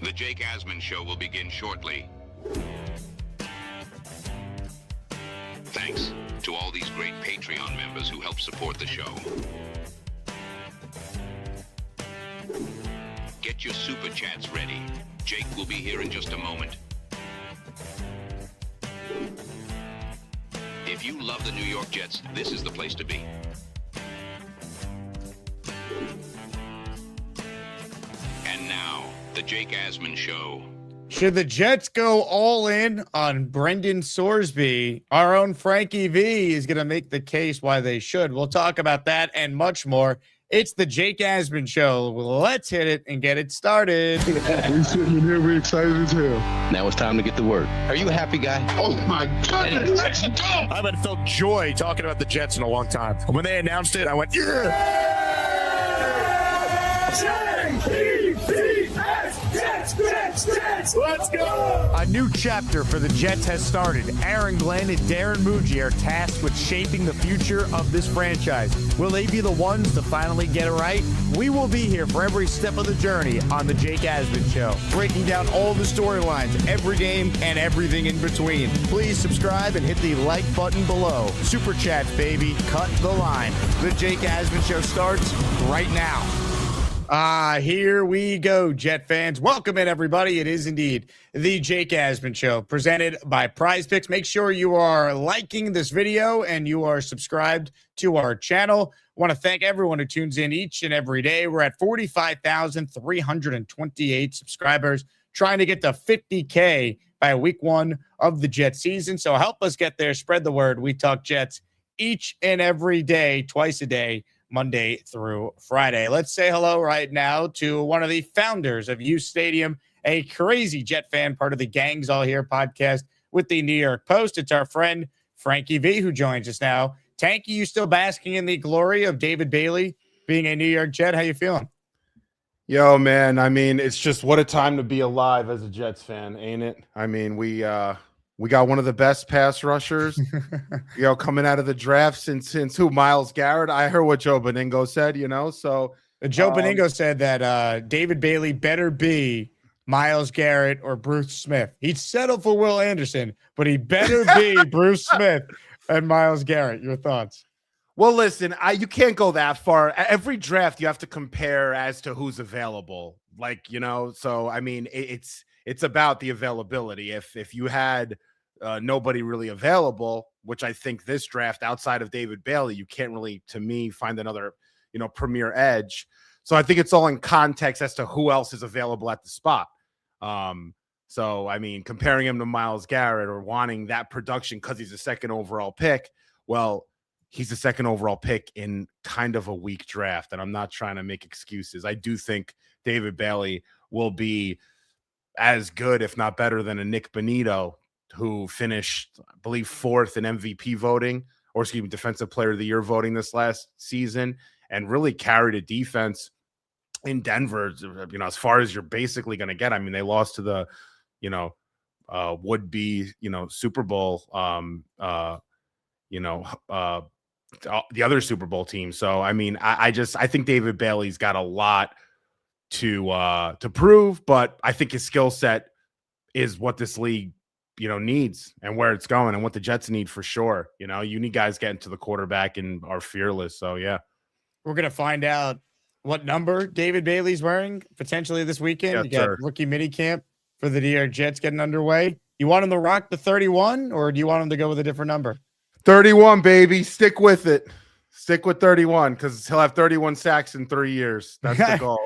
The Jake Asman Show will begin shortly. Thanks to all these great Patreon members who help support the show. Get your super chats ready. Jake will be here in just a moment. If you love the New York Jets, this is the place to be. And now, the Jake Asman Show. Should the Jets go all in on Brendan Sorsby? Our own Frankie V is going to make the case why they should. We'll talk about that and much more. It's the Jake Asman Show. Let's hit it and get it started. We sitting here, we excited as hell. Now it's time to get to work. Are you a happy guy? Oh my goodness, let's go! I haven't felt joy talking about the Jets in a long time. When they announced it, I went, yeah! Let's go! A new chapter for the Jets has started. Aaron Glenn and Darren Muji are tasked with shaping the future of this franchise. Will they be the ones to finally get it right? We will be here for every step of the journey on the Jake Asman Show, breaking down all the storylines, every game, and everything in between. Please subscribe and hit the like button below. Super chats, baby. Cut the line. The Jake Asman Show starts right now. Here we go, Jet fans. Welcome in, everybody. It is indeed the Jake Asman Show, presented by PrizePicks. Make sure you are liking this video and you are subscribed to our channel. I want to thank everyone who tunes in each and every day. We're at 45,328 subscribers, trying to get to 50K by week 1 of the Jet season. So help us get there. Spread the word. We talk Jets each and every day, twice a day, Monday through Friday. Let's say hello right now to one of the founders of uSTADIUM, a crazy Jet fan, part of the Gangs All Here podcast with the New York Post. It's our friend Frankie V who joins us now. Tanky, you still basking in the glory of David Bailey being a New York Jet? How you feeling? Yo, man, I mean, it's just what a time to be alive as a Jets fan, ain't it? I mean, we got one of the best pass rushers, coming out of the draft since who? Myles Garrett. I heard what Joe Beningo said, so Joe Beningo said that David Bailey better be Myles Garrett or Bruce Smith. He'd settle for Will Anderson, but he better be Bruce Smith and Myles Garrett. Your thoughts? Well, listen, you can't go that far. Every draft you have to compare as to who's available. So I mean, it's about the availability. If you had nobody really available, which I think this draft outside of David Bailey, you can't really, to me, find another, premier edge. So I think it's all in context as to who else is available at the spot. So, I mean, comparing him to Myles Garrett or wanting that production because he's a second overall pick, well, he's a second overall pick in kind of a weak draft. And I'm not trying to make excuses. I do think David Bailey will be as good, if not better, than a Nick Bonito, who finished, I believe, 4th in MVP voting, or excuse me, Defensive Player of the Year voting this last season, and really carried a defense in Denver, as far as you're basically going to get. I mean, they lost to the, would-be, Super Bowl, the other Super Bowl team. So, I mean, I think David Bailey's got a lot to prove, but I think his skill set is what this league, needs and where it's going and what the Jets need for sure. You need guys getting to the quarterback and are fearless. So, yeah. We're going to find out what number David Bailey's wearing potentially this weekend. Yes, you got sir. Rookie mini camp for the New York Jets getting underway. You want him to rock the 31 or do you want him to go with a different number? 31, baby. Stick with it. Stick with 31 because he'll have 31 sacks in 3 years. That's the goal.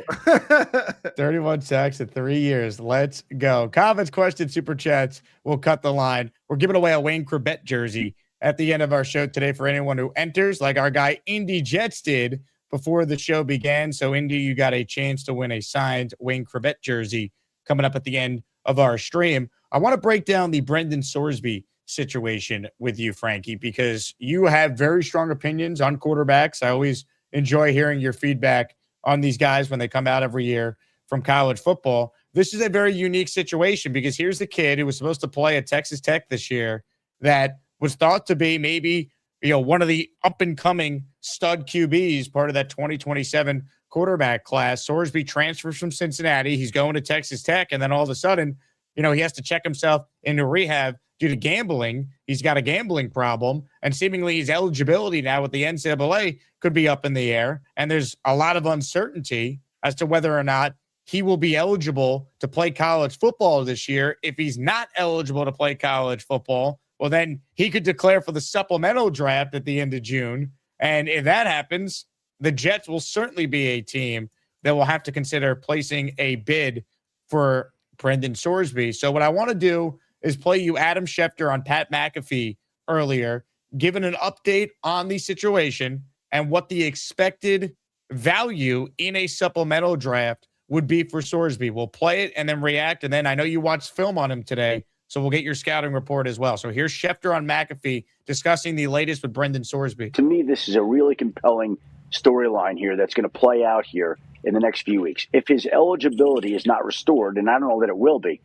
31 sacks in 3 years. Let's go. Comments, questions, super chats. We'll cut the line. We're giving away a Wayne Corbett jersey at the end of our show today for anyone who enters, like our guy Indy Jets did before the show began. So, Indy, you got a chance to win a signed Wayne Corbett jersey coming up at the end of our stream. I want to break down the Brendan Sorsby situation with you, Frankie, because you have very strong opinions on quarterbacks. I always enjoy hearing your feedback on these guys when they come out every year from college football. This is a very unique situation because here's the kid who was supposed to play at Texas Tech this year that was thought to be maybe, one of the up and coming stud QBs, part of that 2027 quarterback class. Sorsby transfers from Cincinnati. He's going to Texas Tech. And then all of a sudden, he has to check himself into rehab due to gambling. He's got a gambling problem. And seemingly his eligibility now with the NCAA could be up in the air. And there's a lot of uncertainty as to whether or not he will be eligible to play college football this year. If he's not eligible to play college football, well, then he could declare for the supplemental draft at the end of June. And if that happens, the Jets will certainly be a team that will have to consider placing a bid for Brendan Sorsby. So what I want to do is play you Adam Schefter on Pat McAfee earlier, giving an update on the situation and what the expected value in a supplemental draft would be for Sorsby. We'll play it and then react. And then I know you watched film on him today, so we'll get your scouting report as well. So here's Schefter on McAfee discussing the latest with Brendan Sorsby. To me, this is a really compelling storyline here that's going to play out here in the next few weeks. If his eligibility is not restored, and I don't know that it will be,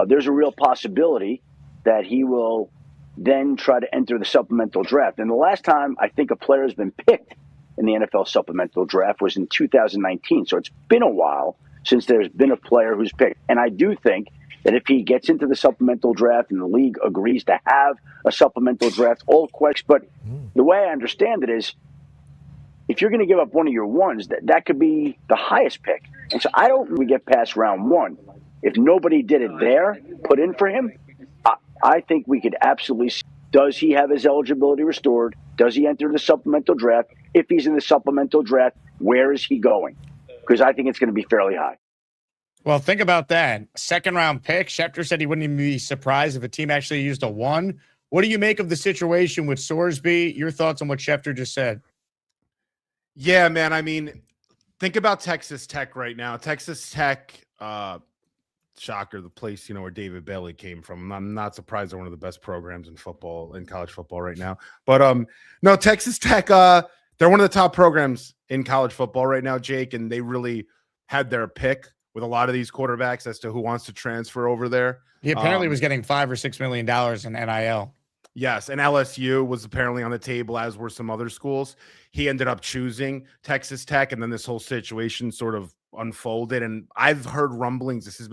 there's a real possibility that he will then try to enter the supplemental draft. And the last time I think a player has been picked in the NFL supplemental draft was in 2019. So it's been a while since there's been a player who's picked. And I do think that if he gets into the supplemental draft and the league agrees to have a supplemental draft, all questions. But the way I understand it is, if you're going to give up one of your ones, that could be the highest pick. And so I don't think we get past round one. If nobody did it there, put in for him, I think we could absolutely see, does he have his eligibility restored? Does he enter the supplemental draft? If he's in the supplemental draft, where is he going? Because I think it's going to be fairly high. Well, think about that. Second round pick. Schefter said he wouldn't even be surprised if a team actually used a 1. What do you make of the situation with Sorsby? Your thoughts on what Schefter just said? Yeah, man. I mean, think about Texas Tech right now. Texas Tech, shocker, the place, where David Bailey came from. I'm not surprised they're one of the best programs in football, in college football right now. But no, Texas Tech, they're one of the top programs in college football right now, Jake, and they really had their pick with a lot of these quarterbacks as to who wants to transfer over there. He apparently was getting $5 or $6 million in NIL. Yes, and LSU was apparently on the table, as were some other schools. He ended up choosing Texas Tech, and then this whole situation sort of unfolded. And I've heard rumblings. This has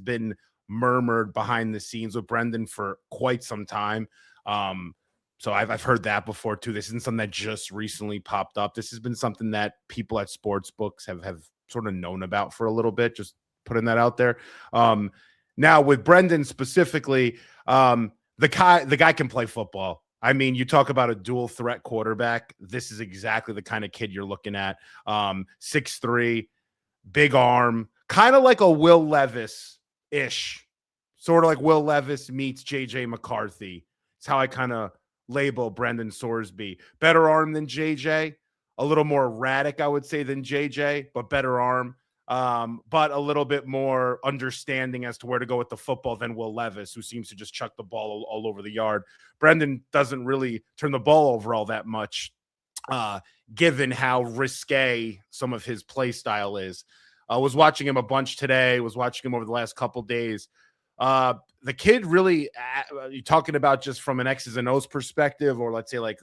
been murmured behind the scenes with Brendan for quite some time. So I've heard that before too. This isn't something that just recently popped up. This has been something that people at sports books have sort of known about for a little bit. Just putting that out there. Now with Brendan specifically, the guy can play football. I mean, you talk about a dual threat quarterback. This is exactly the kind of kid you're looking at. 6'3", big arm, kind of like a Will Levis-ish. Sort of like Will Levis meets J.J. McCarthy. It's how I kind of label Brendan Sorsby. Better arm than J.J., a little more erratic, I would say, than J.J., but better arm. But a little bit more understanding as to where to go with the football than Will Levis, who seems to just chuck the ball all over the yard. Brendan doesn't really turn the ball over all that much, given how risque some of his play style is. I was watching him a bunch today, was watching him over the last couple days. The kid really, you're talking about just from an X's and O's perspective, or let's say like,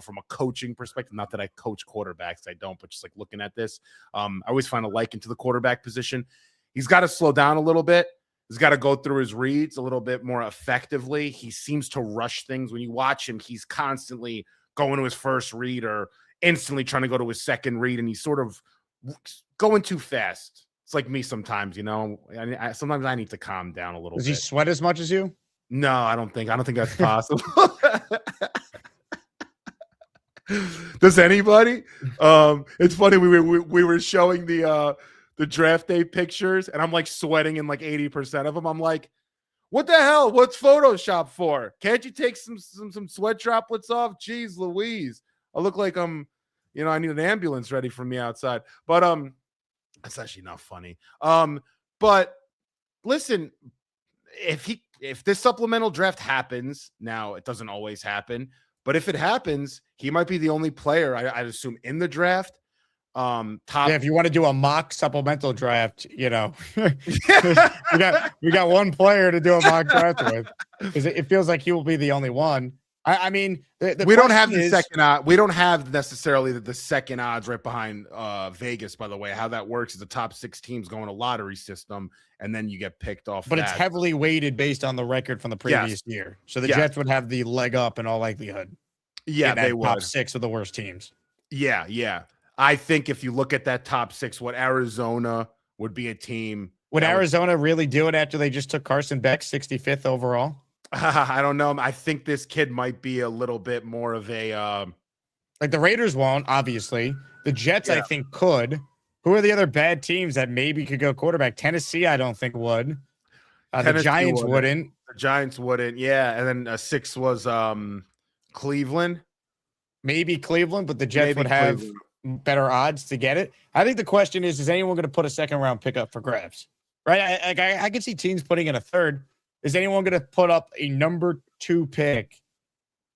from a coaching perspective, not that I coach quarterbacks, I don't, but just like looking at this, I always find a liking to the quarterback position. He's got to slow down a little bit. He's got to go through his reads a little bit more effectively. He seems to rush things. When you watch him, he's constantly going to his first read or instantly trying to go to his second read, and he's sort of going too fast. It's like me sometimes, sometimes I need to calm down a little bit. Does he sweat as much as you? No, I don't think that's possible. Does anybody? It's funny. We were showing the draft day pictures, and I'm like sweating in like 80% of them. I'm like, what the hell? What's Photoshop for? Can't you take some sweat droplets off? Jeez Louise. I look like I need an ambulance ready for me outside. But that's actually not funny. But listen, if this supplemental draft happens, now it doesn't always happen, but if it happens, he might be the only player I'd assume in the draft. If you want to do a mock supplemental draft, we got one player to do a mock draft with, because it feels like he will be the only one. I mean, we don't have the question is- second odd. We don't have necessarily the second odds right behind Vegas. By the way, how that works is the top 6 teams go in a lottery system, and then you get picked off. But that. it's heavily weighted based on the record from the previous year. So the Jets would have the leg up in all likelihood. Yeah, they would. Top 6 of the worst teams. Yeah. I think if you look at that top 6, what Arizona would be a team. Would Arizona really do it after they just took Carson Beck 65th overall? I don't know. I think this kid might be a little bit more of a like the Raiders won't, obviously. The Jets, I think, could. Who are the other bad teams that maybe could go quarterback? Tennessee, I don't think would. The Giants wouldn't. The Giants wouldn't. Yeah, and then 6 was Cleveland. Maybe Cleveland, but the Jets would have better odds to get it. I think the question is anyone going to put a second round pickup for grabs? Right? I can see teams putting in a third. Is anyone going to put up a number 2 pick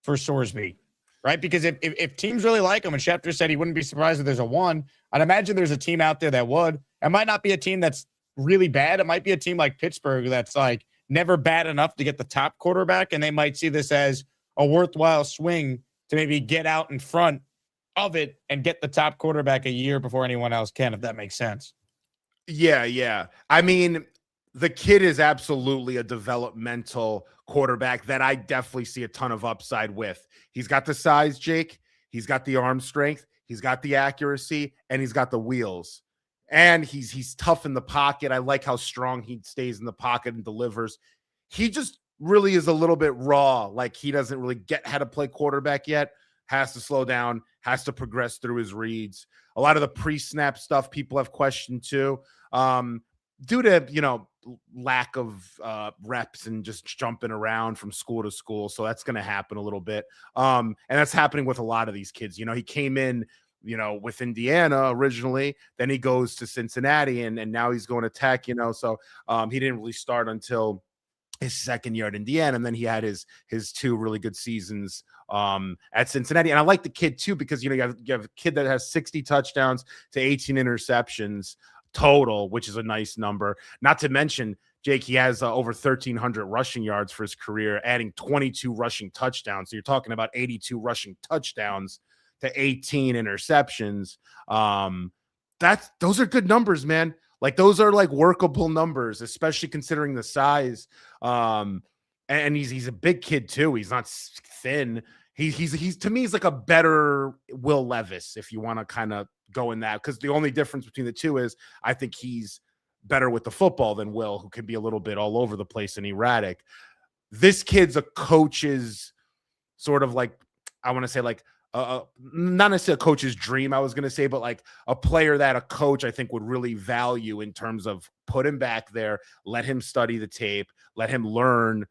for Sorsby? Right? Because if teams really like him, and Schefter said he wouldn't be surprised if there's a 1, I'd imagine there's a team out there that would. It might not be a team that's really bad. It might be a team like Pittsburgh that's like never bad enough to get the top quarterback, and they might see this as a worthwhile swing to maybe get out in front of it and get the top quarterback a year before anyone else can, if that makes sense. Yeah. I mean, the kid is absolutely a developmental quarterback that I definitely see a ton of upside with. He's got the size, Jake. He's got the arm strength. He's got the accuracy, and he's got the wheels. And he's tough in the pocket. I like how strong he stays in the pocket and delivers. He just really is a little bit raw. Like he doesn't really get how to play quarterback yet. Has to slow down, has to progress through his reads. A lot of the pre-snap stuff people have questioned too. Due to, lack of reps and just jumping around from school to school. So that's going to happen a little bit. And that's happening with a lot of these kids. He came in, with Indiana originally, then he goes to Cincinnati and now he's going to Tech, so he didn't really start until his second year at Indiana. And then he had his 2 really good seasons at Cincinnati. And I like the kid too, because, you have a kid that has 60 touchdowns to 18 interceptions total, which is a nice number. Not to mention, Jake, he has over 1,300 rushing yards for his career, adding 22 rushing touchdowns. So you're talking about 82 rushing touchdowns to 18 interceptions. Those are good numbers, man. Like those are like workable numbers, especially considering the size. And he's a big kid too. He's not thin. He's to me, he's like a better Will Levis, if you want to kind of go in that, because the only difference between the two is I think he's better with the football than Will, who can be a little bit all over the place and erratic. This kid's a coach's sort of like, I want to say like, not necessarily a coach's dream, I was going to say, but like a player that a coach I think would really value in terms of put him back there, let him study the tape, let him learn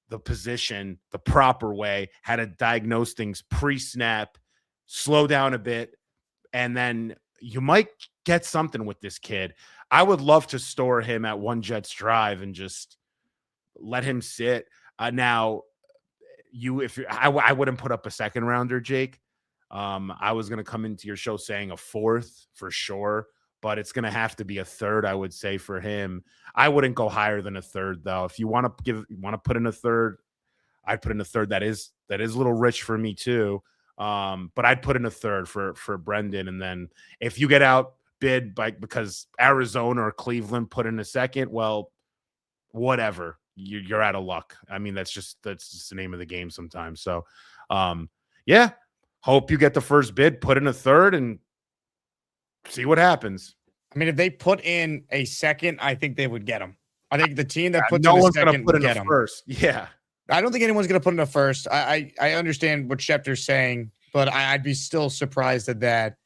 the position the proper way, how to diagnose things pre-snap, slow down a bit, and then you might get something with this kid. I would love to store him at One Jets Drive and just let him sit. Now, I wouldn't put up a second rounder, Jake. I was going to come into your show saying a 4th for sure, but it's going to have to be a 3rd, I would say, for him. I wouldn't go higher than a 3rd, though. If you want to put in a 3rd, I'd put in a 3rd. That is a little rich for me too. But I'd put in a 3rd for Brendan. And then if you get outbid because Arizona or Cleveland put in a 2nd, well, whatever. You're out of luck. I mean, that's just the name of the game sometimes. So, yeah, hope you get the first bid, put in a 3rd, and see what happens. I mean, if they put in a 2nd, I think they would get him. I think the team that puts no in a one's 2nd going to put would in get a him. first. Yeah. I don't think anyone's going to put in a 1st. I understand what Schefter's saying, but I'd be still surprised at that.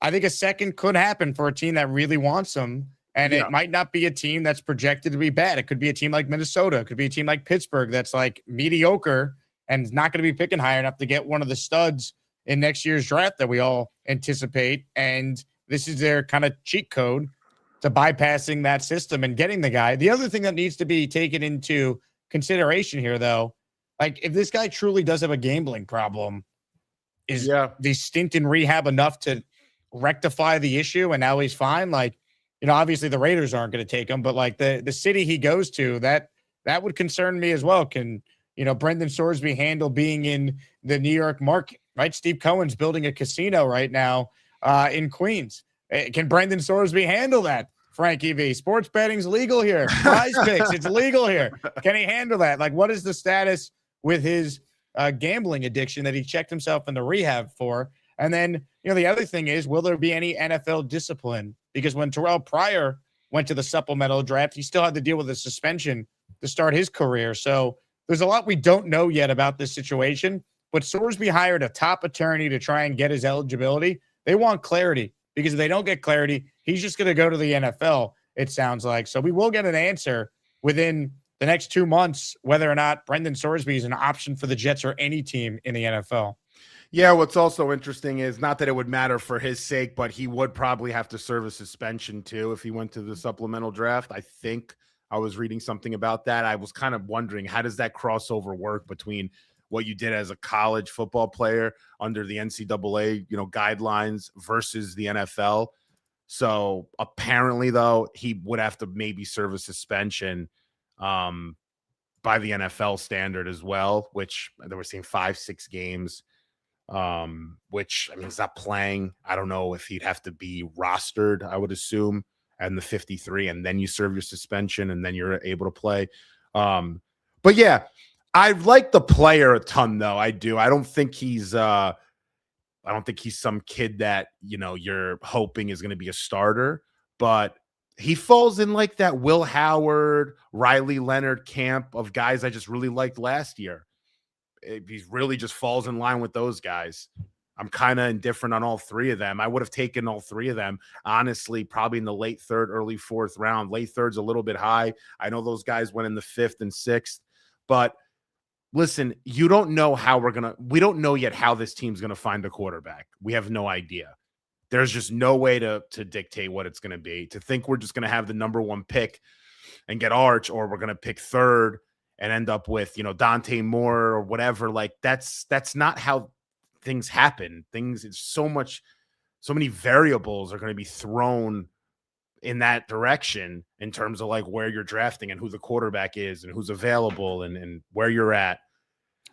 I think a 2nd could happen for a team that really wants him. And it might not be a team that's projected to be bad. It could be a team like Minnesota. It could be a team like Pittsburgh that's like mediocre and is not going to be picking high enough to get one of the studs in next year's draft that we all anticipate. And this is their kind of cheat code to bypassing that system and getting the guy. The other thing that needs to be taken into consideration here, though, like if this guy truly does have a gambling problem, is the stint in rehab enough to rectify the issue and now he's fine? Like, obviously the Raiders aren't going to take him, but like the city he goes to, that would concern me as well. Can Brendan Sorsby handle being in the New York market, right? Steve Cohen's building a casino right now in Queens. Can Brendan Sorsby handle that? Frankie V. Sports betting's legal here. PrizePicks, it's legal here. Can he handle that? Like, what is the status with his gambling addiction that he checked himself into rehab for? And then, the other thing is, will there be any NFL discipline? Because when Terrell Pryor went to the supplemental draft, he still had to deal with a suspension to start his career. So there's a lot we don't know yet about this situation. But Sorsby hired a top attorney to try and get his eligibility. They want clarity, because if they don't get clarity, he's just going to go to the NFL, it sounds like. So we will get an answer within the next 2 months whether or not Brendan Sorsby is an option for the Jets or any team in the NFL. Yeah, what's also interesting is not that it would matter for his sake, but he would probably have to serve a suspension too if he went to the supplemental draft. I think I was reading something about that. I was kind of wondering, how does that crossover work between what you did as a college football player under the NCAA, guidelines versus the NFL? So apparently, though, he would have to maybe serve a suspension by the NFL standard as well, which they were seeing 5-6 games. Which, I mean, he's not playing. I don't know if he'd have to be rostered, I would assume, and the 53, and then you serve your suspension, and then you're able to play. But yeah, I like the player a ton, though. I do. I don't think he's some kid that, you're hoping is going to be a starter, but he falls in like that Will Howard, Riley Leonard camp of guys I just really liked last year. He really just falls in line with those guys. I'm kind of indifferent on all three of them. I would have taken all three of them, honestly, probably in the late third, early fourth round. Late third's a little bit high. I know those guys went in the 5th and 6th, but listen, we don't know yet how this team's going to find a quarterback. We have no idea. There's just no way to dictate what it's going to be. To think we're just going to have the number 1 pick and get Arch, or we're going to pick 3rd and end up with, Dante Moore or whatever. Like that's not how things happen. It's so many variables are going to be thrown in that direction in terms of like where you're drafting and who the quarterback is and who's available and where you're at.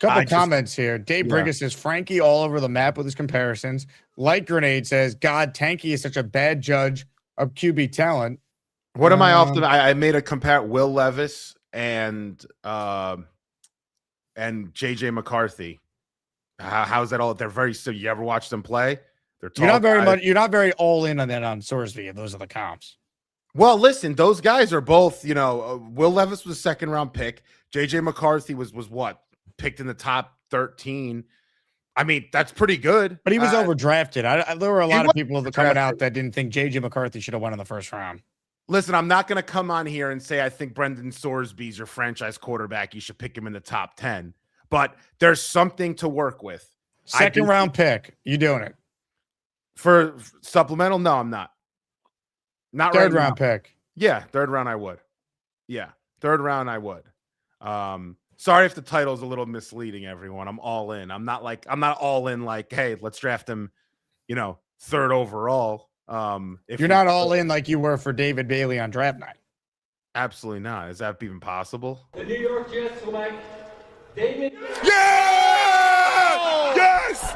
Couple comments here. Dave Brigas says Frankie all over the map with his comparisons. Light Grenade says, God, Tanky is such a bad judge of QB talent. What am I off to? I made a compare Will Levis and JJ McCarthy. How's that all? They're very so. You ever watch them play? They're tall. You're not very all in on that on Sorsby. If those are the comps. Well, listen, those guys are both. Will Levis was a 2nd round pick. JJ McCarthy was what, picked in the top 13. I mean, that's pretty good. But he was overdrafted. There were a lot of people coming out that didn't think JJ McCarthy should have won in the 1st round. Listen, I'm not going to come on here and say I think Brendan Sorsby's your franchise quarterback. You should pick him in the top 10. But there's something to work with. 2nd round pick. You doing it? For supplemental? No, I'm not. Not 3rd round pick. Yeah, 3rd round I would. Yeah, 3rd round I would. Sorry if the title is a little misleading, everyone. I'm all in. I'm not all in like, hey, let's draft him, 3rd overall. If you're not all in like you were for David Bailey on draft night. Absolutely not. Is that even possible? The New York Jets select David. Yeah! Yes!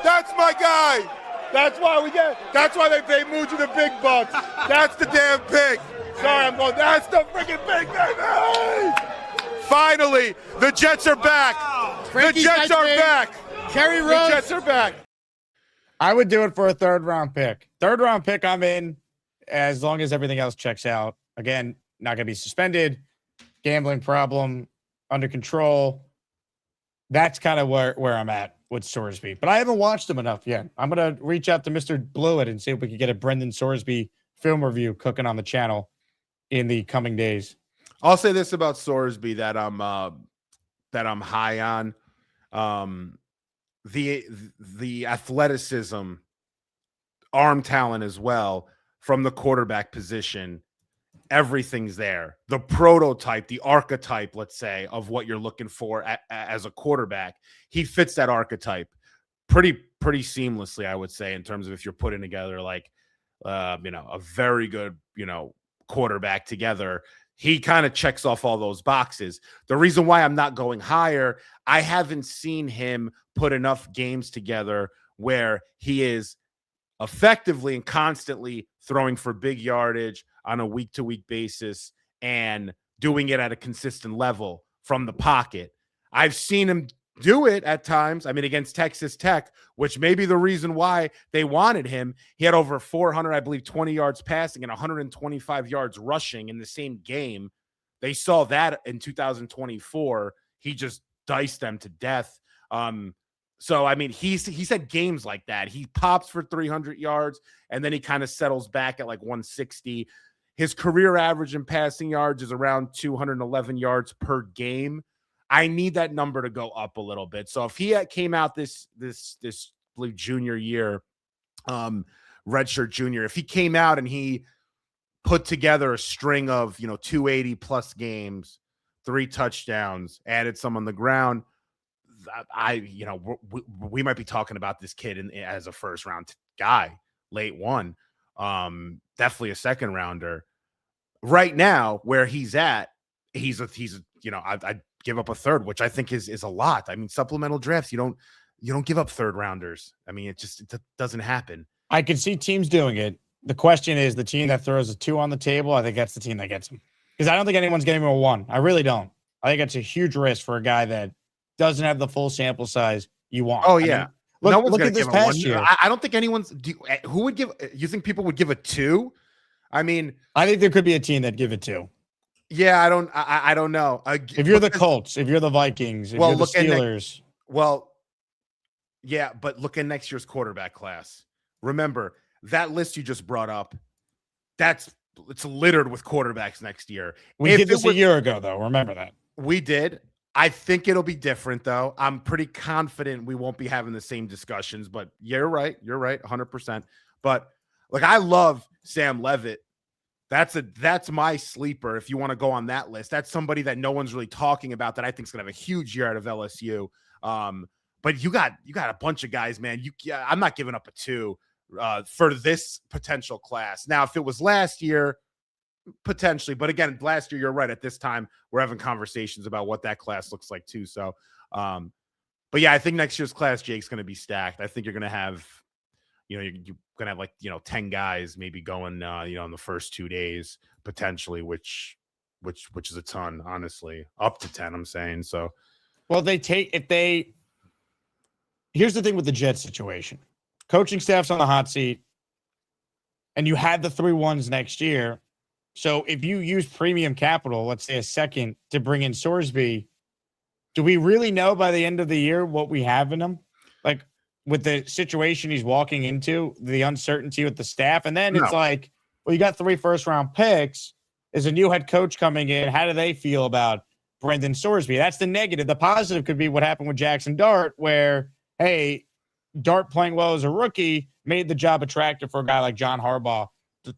That's my guy. That's why they pay Muji the big bucks. That's the damn pick. Sorry, that's the freaking big baby! Finally, the Jets are back. The Jets are back. Kerry Rhodes. The Jets are back. I would do it for a 3rd round pick. 3rd round pick, I'm in as long as everything else checks out. Again, not going to be suspended. Gambling problem under control. That's kind of where I'm at with Sorsby. But I haven't watched him enough yet. I'm going to reach out to Mr. Blewett and see if we can get a Brendan Sorsby film review cooking on the channel in the coming days. I'll say this about Sorsby that I'm high on. The athleticism, arm talent as well from the quarterback position, everything's there. The prototype, the archetype, let's say, of what you're looking for as a quarterback, he fits that archetype pretty seamlessly, I would say, in terms of if you're putting together like a very good quarterback together. he kind of checks off all those boxes. The reason why I'm not going higher, I haven't seen him put enough games together where he is effectively and constantly throwing for big yardage on a week-to-week basis and doing it at a consistent level from the pocket. I've seen him do it at times. I mean, against Texas Tech, which may be the reason why they wanted him. He had over 400, I believe, 20 yards passing and 125 yards rushing in the same game. They saw that in 2024. He just diced them to death. So, I mean, he's had games like that. He pops for 300 yards, and then he kind of settles back at like 160. His career average in passing yards is around 211 yards per game. I need that number to go up a little bit. So if he came out this junior year, redshirt junior, if he came out and he put together a string of 280 plus games, 3 touchdowns, added some on the ground, we might be talking about this kid as a first round guy, late one, definitely a second rounder. Right now, where he's at, I'd give up a third, which I think is a lot. I mean, supplemental drafts, you don't give up third rounders. I mean, it doesn't happen. I can see teams doing it. The question is the team that throws a 2 on the table. I think that's the team that gets him, because I don't think anyone's getting him a 1. I really don't. I think it's a huge risk for a guy that doesn't have the full sample size you want. Oh yeah. I mean, no one's look going at to this give past 1 year. I don't think anyone's. Who would give? You think people would give a 2? I mean, I think there could be a team that give it 2. Yeah, I don't know. If you're the Colts, if you're the Vikings, if you're the Steelers. Yeah, but look at next year's quarterback class. Remember, that list you just brought up, it's littered with quarterbacks next year. We did this a year ago, though. Remember that. We did. I think it'll be different, though. I'm pretty confident we won't be having the same discussions, but you're right. You're right, 100%. But, I love Sam Levitt. That's my sleeper. If you want to go on that list, that's somebody that no one's really talking about that I think is going to have a huge year out of LSU. But you got a bunch of guys, man. I'm not giving up a 2 for this potential class. Now, if it was last year, potentially, but again, last year, you're right. At this time, we're having conversations about what that class looks like too. So, but yeah, I think next year's class, Jake's going to be stacked. I think you're going to have, you're going to have 10 guys maybe going, in the first 2 days potentially, which is a ton, honestly, up to 10, I'm saying. So, well, here's the thing with the Jets situation. Coaching staff's on the hot seat, and you had the 3 1s next year. So if you use premium capital, let's say a second, to bring in Sorsby, do we really know by the end of the year what we have in him? With the situation he's walking into, the uncertainty with the staff. And then it's well, you got 3 first-round picks. Is a new head coach coming in? How do they feel about Brendan Sorsby? That's the negative. The positive could be what happened with Jackson Dart, where, hey, Dart playing well as a rookie made the job attractive for a guy like John Harbaugh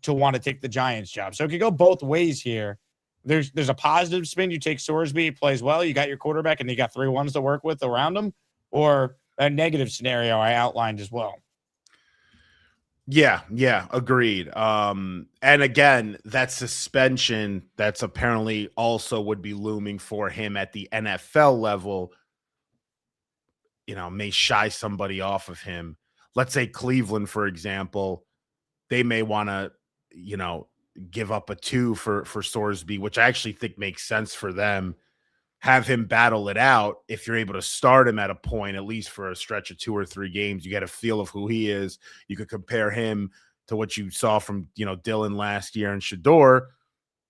to want to take the Giants job. So it could go both ways here. There's a positive spin. You take Sorsby, he plays well, you got your quarterback, and you got 3 1s to work with around him, or a negative scenario I outlined as well. Yeah, agreed. And again, that suspension that's apparently also would be looming for him at the NFL level, may shy somebody off of him. Let's say Cleveland, for example, they may want to, give up a 2 for Sorsby, which I actually think makes sense for them. Have him battle it out. If you're able to start him at a point, at least for a stretch of 2 or 3 games, you get a feel of who he is. You could compare him to what you saw from, Dylan last year and Shador.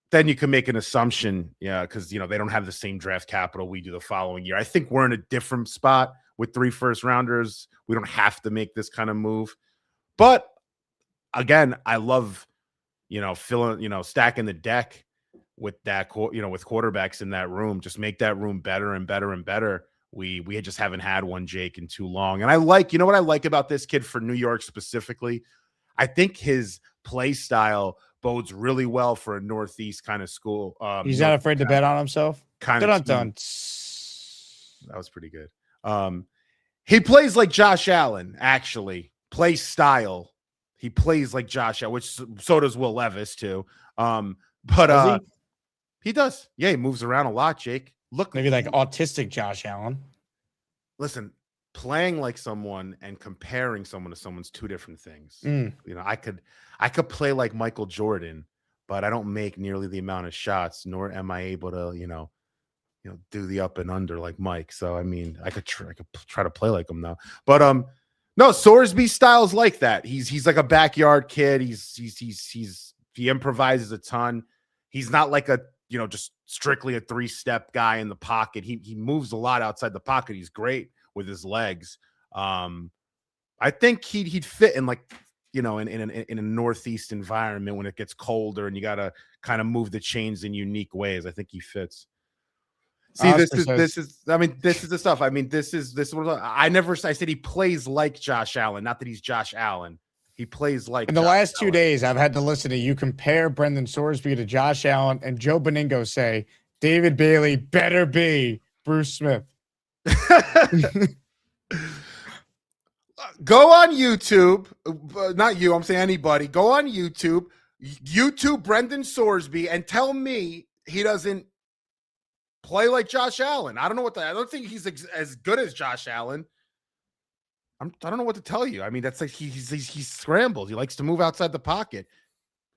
Then you can make an assumption, because, they don't have the same draft capital we do the following year. I think we're in a different spot with 3 first-rounders. We don't have to make this kind of move. But, again, I love, stacking the deck with that, with quarterbacks in that room. Just make that room better and better and better. We just haven't had one, Jake, in too long. And I like, what I like about this kid for New York specifically? I think his play style bodes really well for a Northeast kind of school. He's not afraid to bet on himself. Kind of. Dun. That was pretty good. He plays like Josh Allen, actually. Play style. He plays like Josh Allen, which so does Will Levis too. But He does. Yeah, he moves around a lot, Jake. Look, Maybe like autistic Josh Allen. Listen, playing like someone and comparing someone to someone's two different things. You know, I could play like Michael Jordan, but I don't make nearly the amount of shots, nor am I able to, do the up and under like Mike. So I mean, I could try to play like him though. But no, Sorsby style's like that. He's like a backyard kid. He improvises a ton. He's not like a just strictly a 3-step guy in the pocket. He moves a lot outside the pocket. He's great with his legs. I think he'd fit in like in a Northeast environment when it gets colder and you gotta kind of move the chains in unique ways. I think he fits. See, this is the stuff. I mean, this is what I said he plays like Josh Allen. Not that he's Josh Allen. He plays like in the last 2 days, I've had to listen to you compare Brendan Sorsby to Josh Allen and Joe Beningo say David Bailey better be Bruce Smith. Go on YouTube. Not you. I'm saying anybody. Go on YouTube. YouTube Brendan Sorsby and tell me he doesn't play like Josh Allen. I don't know I don't think he's as good as Josh Allen. I don't know what to tell you. I mean, that's like he scrambles. He likes to move outside the pocket.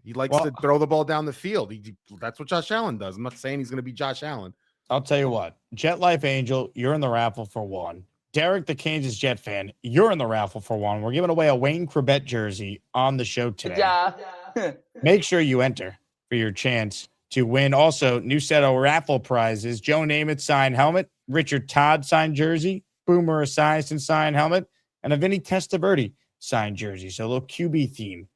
He likes to throw the ball down the field. That's what Josh Allen does. I'm not saying he's going to be Josh Allen. I'll tell you what. Jet Life Angel, you're in the raffle for one. Derek, the Kansas Jet fan, you're in the raffle for one. We're giving away a Wayne Corbett jersey on the show today. Yeah. Make sure you enter for your chance to win. Also, new set of raffle prizes. Joe Namath signed helmet, Richard Todd signed jersey, Boomer Esiason signed helmet, and a Vinny Testaverde signed jersey. So a little QB theme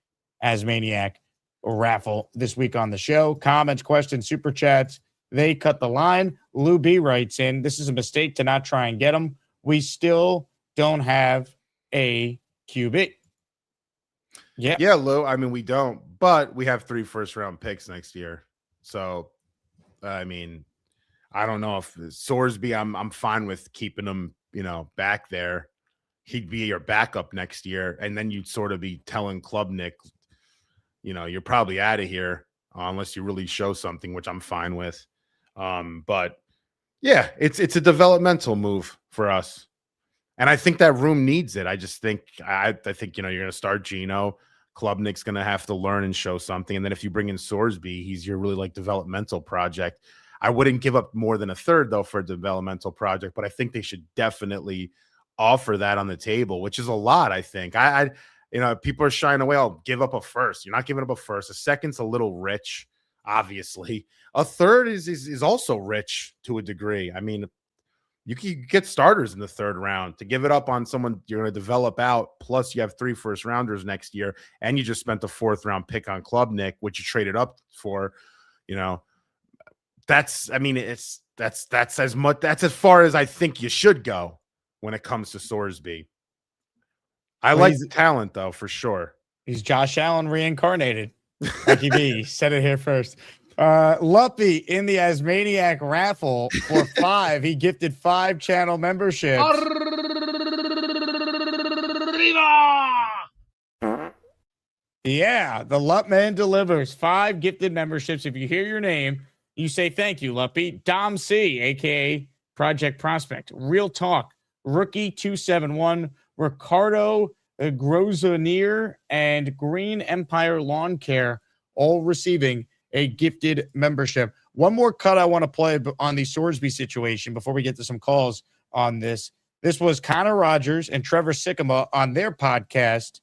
as Maniac raffle this week on the show. Comments, questions, super chats. They cut the line. Lou B writes in, this is a mistake to not try and get them. We still don't have a QB. Yeah, Lou. I mean, we don't, but we have 3 first-round picks next year. So, I mean, I don't know if Sorsby, I'm fine with keeping him, back there. He'd be your backup next year, and then you'd sort of be telling Klubnik, you're probably out of here unless you really show something, which I'm fine with. But yeah, it's a developmental move for us, and I think that room needs it. I just think I think you're going to start Geno. Klubnik's going to have to learn and show something, and then if you bring in Sorsby, he's your really like developmental project. I wouldn't give up more than a third though for a developmental project, but I think they should definitely offer that on the table, which is a lot. I think people are shying away. I'll give up a first. You're not giving up a first. A second's a little rich, obviously. A third is also rich to a degree. I mean, you can get starters in the 3rd round. To give it up on someone you're going to develop out, plus you have 3 first-rounders next year, and you just spent a 4th-round pick on Klubnik, which you traded up for, that's as far as I think you should go when it comes to Sorsby. I like the talent, though, for sure. He's Josh Allen reincarnated. Frankie V said it here first. Luppy in the Asmaniac raffle for 5. He gifted 5 channel memberships. Yeah, the Lupman delivers 5 gifted memberships. If you hear your name, you say thank you, Luppy. Dom C, a.k.a. Project Prospect. Real Talk. Rookie 271. Ricardo Grozanier and Green Empire Lawn Care all receiving a gifted membership. One more cut I want to play on the Sorsby situation before we get to some calls on this. This was Connor Rogers and Trevor Sikkema on their podcast,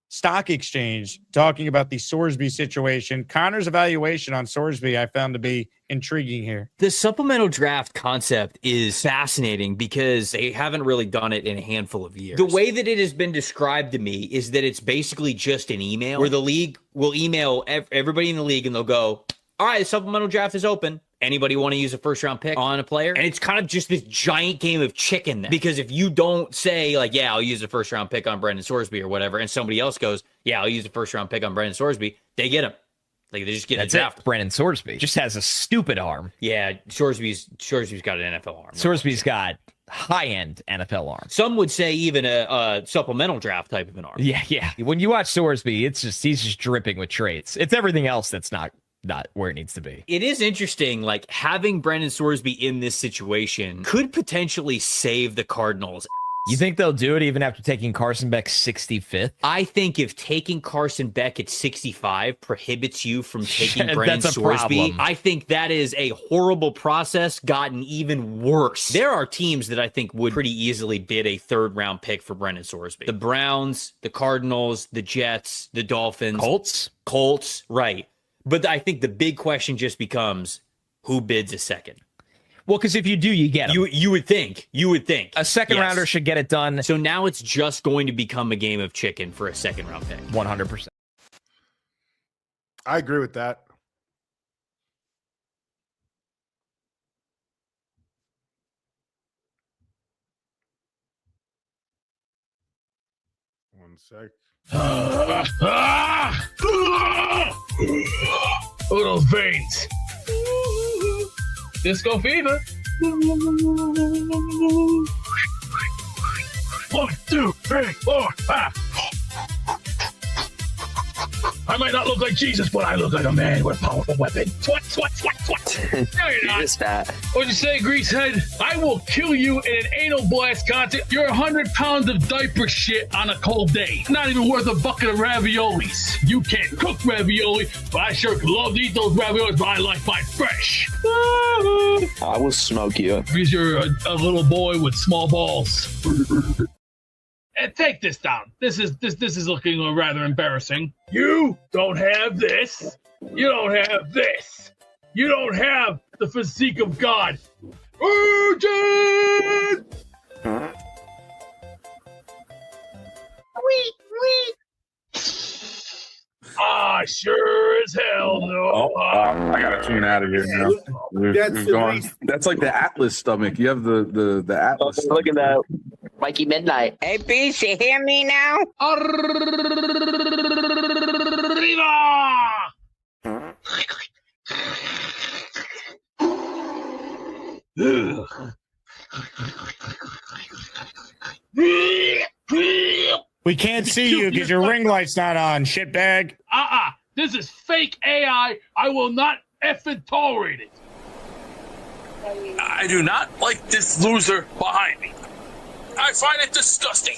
Stock Exchange, talking about the Sorsby situation. Connor's evaluation on Sorsby I found to be intriguing here. The supplemental draft concept is fascinating because they haven't really done it in a handful of years. The way that it has been described to me is that it's basically just an email where the league will email everybody in the league and they'll go, all right, the supplemental draft is open. Anybody want to use a 1st-round pick on a player? And it's kind of just this giant game of chicken then. Because if you don't say, like, yeah, I'll use a 1st-round pick on Brendan Sorsby or whatever, and somebody else goes, yeah, I'll use a 1st-round pick on Brendan Sorsby, they get him. Like, they just get a draft. Brendan Sorsby just has a stupid arm. Yeah, Sorsby's got an NFL arm. Sorsby's got high-end NFL arm. Some would say even a supplemental draft type of an arm. Yeah. When you watch Sorsby, he's just dripping with traits. It's everything else that's not not where it needs to be. It is interesting, like having Brendan Sorsby in this situation could potentially save the Cardinals. You think they'll do it even after taking Carson Beck 65th? I think if taking Carson Beck at 65 prohibits you from taking Brendan Sorsby, problem. I think that is a horrible process gotten even worse. There are teams that I think would pretty easily bid a 3rd-round pick for Brendan Sorsby. The Browns, the Cardinals, the Jets, the Dolphins. Colts, right. But I think the big question just becomes, who bids a second? Well, because if you do, you get him. You would think. A second rounder should get it done. So now it's just going to become a game of chicken for a 2nd-round pick. 100%. I agree with that. One sec. Oh, those veins. Disco fever. 1, 2, 3, 4, 5. I might not look like Jesus, but I look like a man with a powerful weapon. Swat. No, you're not. Fat. What'd you say, Greasehead? I will kill you in an anal blast contest. You're 100 pounds of diaper shit on a cold day. Not even worth a bucket of raviolis. You can't cook ravioli, but I sure could love to eat those raviolis, but I like mine fresh. I will smoke you. Because you're a little boy with small balls. And take this down. This is looking rather embarrassing. You don't have this. You don't have this. You don't have the physique of God. Urgent! Sure as hell no. I gotta tune out of here now. We've gone. That's like the Atlas stomach. You have the Atlas. Look at that. Mikey Midnight. Hey, Beast, you hear me now? We can't see you because your ring light's not on, shitbag. This is fake AI. I will not effing tolerate it. I do not like this loser behind me. I find it disgusting.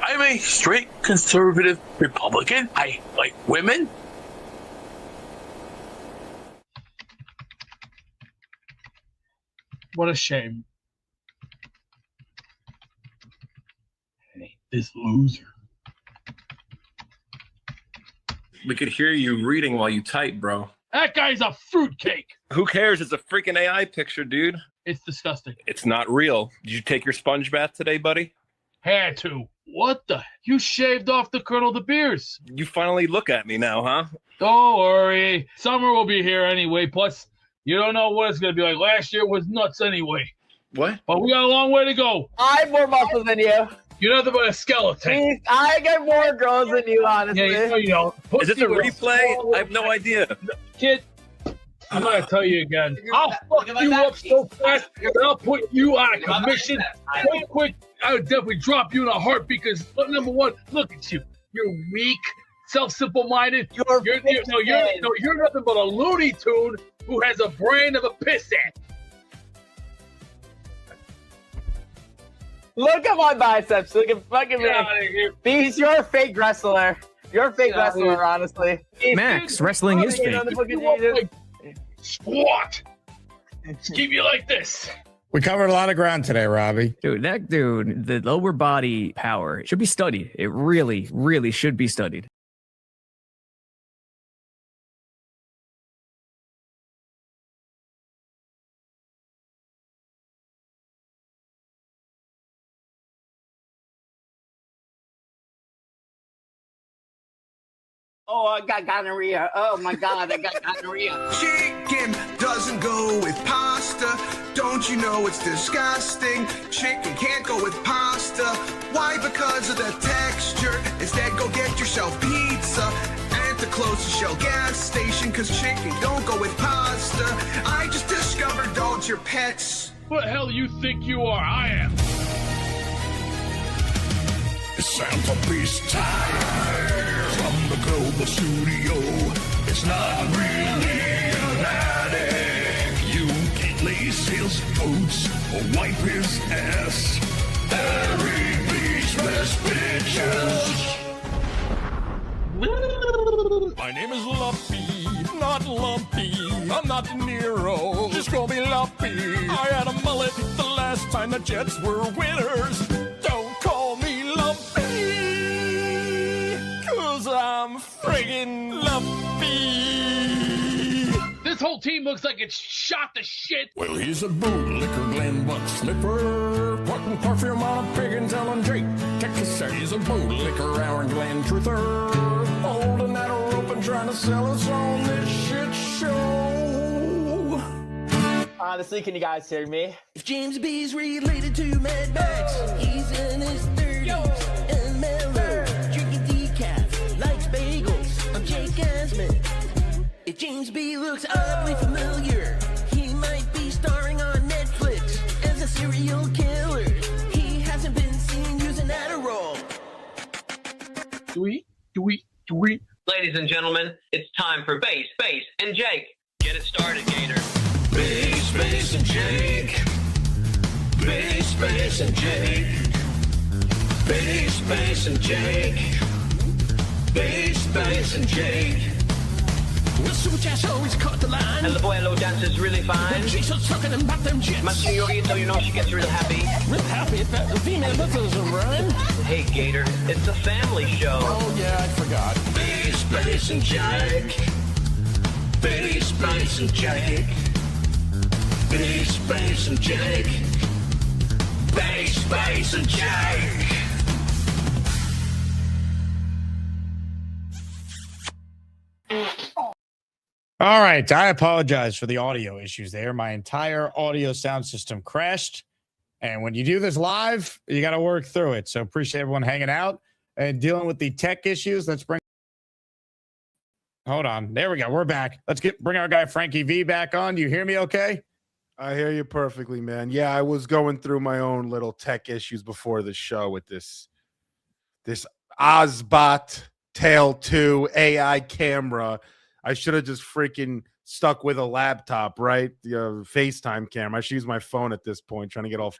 I'm a straight conservative Republican. I like women. What a shame. Hey, this loser. We could hear you reading while you type, bro. That guy's a fruitcake. Who cares? It's a freaking AI picture, dude. It's disgusting. It's not real. Did you take your sponge bath today, buddy? Had to. What the? You shaved off the kernel of the beers. You finally look at me now, huh? Don't worry. Summer will be here anyway. Plus, you don't know what it's going to be like. Last year was nuts anyway. What? But we got a long way to go. I have more muscles than you. You're nothing but a skeleton. Please, I get more girls than you, honestly. Yeah, you know. Is this a replay? I have no idea. Kid, I'm going to tell you again. I'll fuck you up so fast that I'll put you out of commission. So quick, I would definitely drop you in a heartbeat because, number one, look at you. You're weak, simple-minded. You're nothing but a Looney Tune who has a brain of a pissant. Look at my biceps. Look at fucking me. Beast, you're a fake wrestler. You're a fake wrestler, honestly. Max, wrestling is fake. Squat. Let's keep you like this. We covered a lot of ground today, Robbie. Dude, the lower body power should be studied. It really, really should be studied. Oh, I got gonorrhea. Oh my God, I got gonorrhea. Chicken doesn't go with pasta. Don't you know it's disgusting? Chicken can't go with pasta. Why? Because of the texture. Instead, go get yourself pizza at the closest Shell gas station. Cause chicken don't go with pasta. I just discovered dogs are pets. What the hell do you think you are? I am. It's Santa Beast time. From the global studio, It's not really an addict. You can't lace his boots or wipe his ass. Harry beats best bitches. My name is Lumpy, not Lumpy. I'm not De Niro, just call me Lumpy. I had a mullet the last time the Jets were winners. Don't call me Lumpy, 'cause I'm friggin' Lumpy. This whole team looks like it's shot to shit. Well, he's a bootlicker, Glenn Buck sniffer, putting perfume on a pig and telling Jake, check his out. He's a bootlicker, Aaron Glenn truther, holding that rope and trying to sell us on this shit show. Honestly, can you guys hear me? If James B's related to Mad Max, he's in his 30s and mellow, drinking decaf, likes bagels. I'm Jake Asman. If James B looks oddly familiar, he might be starring on Netflix as a serial killer. He hasn't been seen using Adderall. Tweet. Ladies and gentlemen, it's time for Bass, and Jake. Get it started, Gator. Bass, and Jake. Bass, and Jake. Bass, and Jake. Bass, and Jake. Well, Super Chat's always caught the line. And the Buelo dances really fine. She's so talking about them jets. My senorita, you know she gets real happy. Real happy if that female butters are run. Hey, Gator, it's a family show. Oh, yeah, I forgot. Bass, and Jake. Bass, and Jake. Bass, and Jake. Bass, and Jake. All right. I apologize for the audio issues there. My entire audio sound system crashed. And when you do this live, you got to work through it. So appreciate everyone hanging out and dealing with the tech issues. Hold on. There we go. We're back. Bring our guy Frankie V back on. Do you hear me okay? I hear you perfectly, man. Yeah, I was going through my own little tech issues before the show with this Ozbot Tail 2 AI camera. I should have just freaking stuck with a laptop, right? The FaceTime camera. I should use my phone at this point, trying to get off.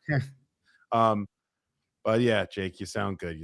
But yeah, Jake, you sound good.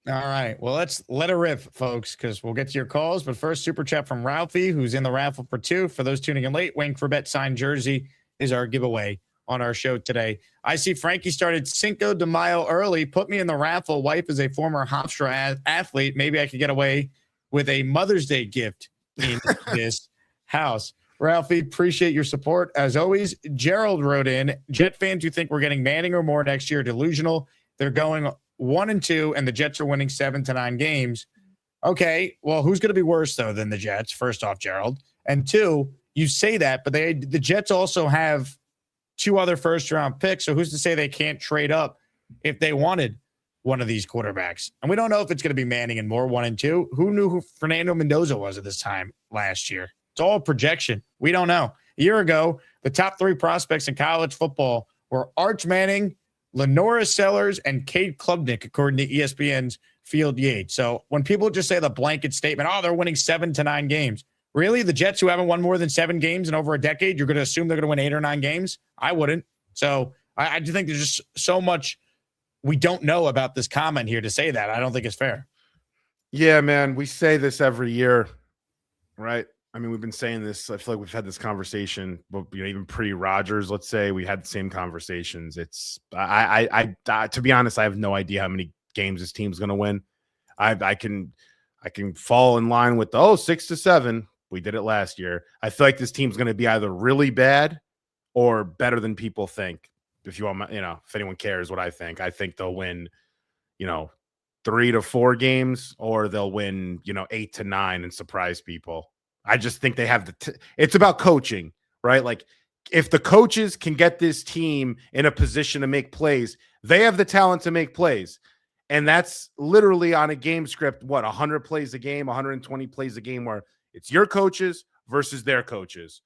All right. Well, let's let it rip, folks, because we'll get to your calls. But first, super chat from Ralphie, who's in the raffle for 2. For those tuning in late, Wayne Corbett signed jersey is our giveaway on our show today. I see Frankie started Cinco de Mayo early. Put me in the raffle. Wife is a former Hofstra athlete. Maybe I could get away with a Mother's Day gift in this house. Ralphie, appreciate your support. As always, Gerald wrote in, Jet fans who think we're getting Manning or more next year, delusional. They're going 1-2, and the Jets are winning 7 to 9 games. Okay, well, who's going to be worse, though, than the Jets? First off, Gerald. And 2, you say that, but the Jets also have 2 other first-round picks, so who's to say they can't trade up if they wanted one of these quarterbacks? And we don't know if it's going to be Manning and Moore 1 and 2. Who knew who Fernando Mendoza was at this time last year? It's all projection. We don't know. A year ago, the top 3 prospects in college football were Arch Manning, Lenora Sellers, and Cade Klubnik, according to ESPN's Field Yates. So when people just say the blanket statement, oh, they're winning 7 to 9 games. Really? The Jets, who haven't won more than 7 games in over a decade, you're going to assume they're going to win 8 or 9 games? I wouldn't. So I do think there's just so much we don't know about this comment here to say that. I don't think it's fair. Yeah, man. We say this every year, right? I mean, we've been saying this. I feel like we've had this conversation, but even pre-Rodgers, let's say, we had the same conversations. It's I to be honest, I have no idea how many games this team's going to win. I can fall in line with 6 to 7. We did it last year. I feel like this team's going to be either really bad or better than people think. If you want, if anyone cares what I think they'll win, 3 to 4 games, or they'll win, 8 to 9 and surprise people. I just think they have it's about coaching, right? Like, if the coaches can get this team in a position to make plays, they have the talent to make plays. And that's literally on a game script, 100 plays a game, 120 plays a game, where it's your coaches versus their coaches.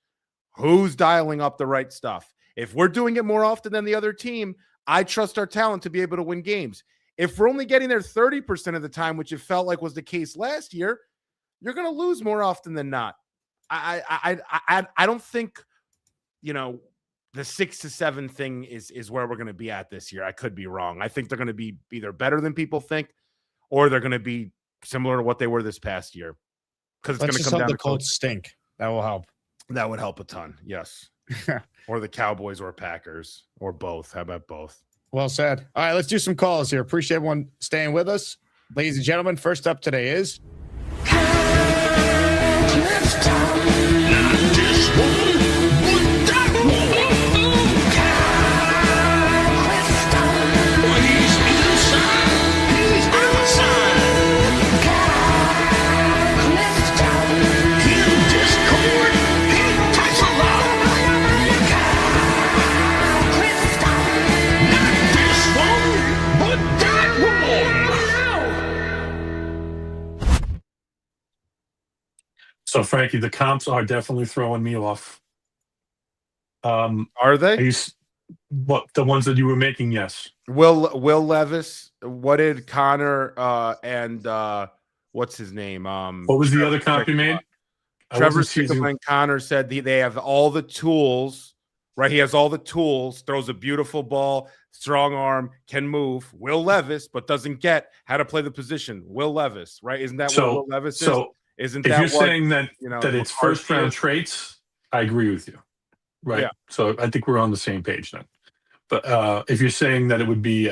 Who's dialing up the right stuff? If we're doing it more often than the other team, I trust our talent to be able to win games. If we're only getting there 30% of the time, which it felt like was the case last year, you're going to lose more often than not. I don't think, the 6 to 7 thing is where we're going to be at this year. I could be wrong. I think they're going to be either better than people think, or they're going to be similar to what they were this past year. Because it's going to come down to the Colts stink. That will help. That would help a ton. Yes. Or the Cowboys or Packers or both. How about both? Well said. All right, let's do some calls here. Appreciate everyone staying with us. Ladies and gentlemen, first up today is So, Frankie, the comps are definitely throwing me off. Are they? What, the ones that you were making? Yes. Will Levis. What did Connor and what's his name? What was the other comp you made? Trevor Siegel and Connor said they have all the tools. Right, he has all the tools. Throws a beautiful ball, strong arm, can move. Will Levis, but doesn't get how to play the position. Will Levis, right? Isn't that what Will Levis is? Isn't if that you're what, saying that that it's first round traits, I agree with you. Right. Yeah. So I think we're on the same page then. But if you're saying that it would be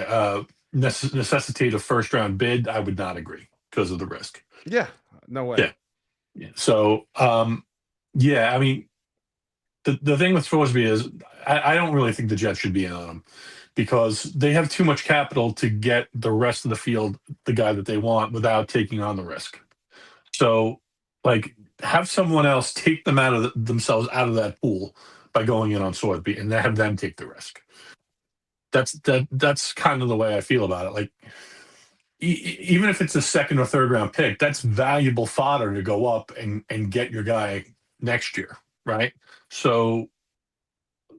necessitate a first round bid, I would not agree because of the risk. Yeah. No way. Yeah. So I mean, the thing with Sorsby is I don't really think the Jets should be in on him because they have too much capital to get the rest of the field the guy that they want without taking on the risk. So, like, have someone else take them themselves out of that pool by going in on Sorsby, and have them take the risk. That's kind of the way I feel about it. Like, even if it's a second or third round pick, that's valuable fodder to go up and get your guy next year, right? So,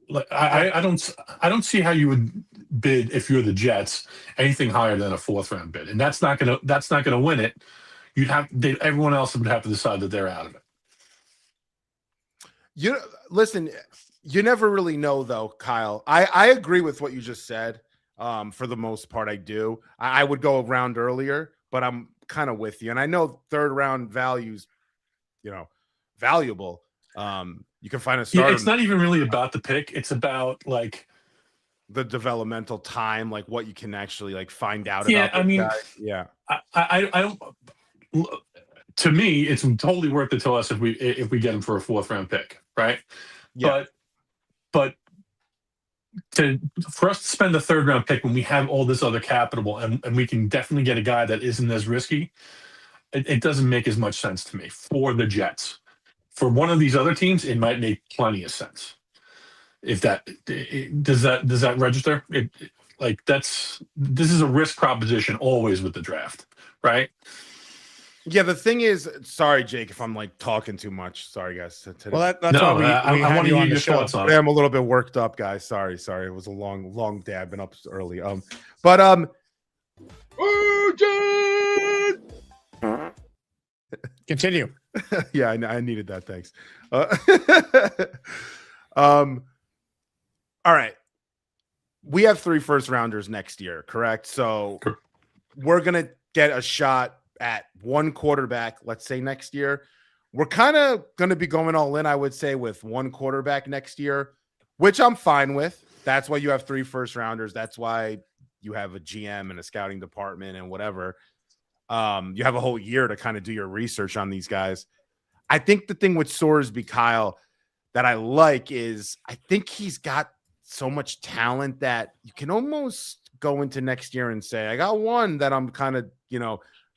like, I don't see how you would bid if you're the Jets anything higher than a fourth round bid, and that's not gonna win it. Everyone else would have to decide that they're out of it. Listen, you never really know, though, Kyle. I agree with what you just said. For the most part, I do. I would go a round earlier, but I'm kind of with you. And I know third round values, valuable. You can find a starter. Yeah, it's not even really about the pick. It's about like the developmental time, like what you can actually like find out yeah, about. I mean, guy. Yeah. I don't. To me, it's totally worth it to us if we get him for a fourth round pick, right? Yeah. But for us to spend a third round pick when we have all this other capital and we can definitely get a guy that isn't as risky, it doesn't make as much sense to me for the Jets. For one of these other teams, it might make plenty of sense. If does that register? This is a risk proposition always with the draft, right? Yeah, the thing is, sorry, Jake, if I'm like talking too much. Sorry, guys. Well, that's why we want to hear your thoughts on it. I'm a little bit worked up, guys. Sorry. It was a long day. I've been up early. Continue. Yeah, I needed that. Thanks. All right. We have 3 first rounders next year, correct? So we're gonna get a shot at one quarterback, let's say next year. We're kind of going to be going all in, I would say, with one quarterback next year, which I'm fine with. That's why you have 3 first rounders. That's why you have a GM and a scouting department and whatever. You have a whole year to kind of do your research on these guys. I think the thing with Sorsby, Kyle, that I like is I think he's got so much talent that you can almost go into next year and say, I got one that I'm kind of,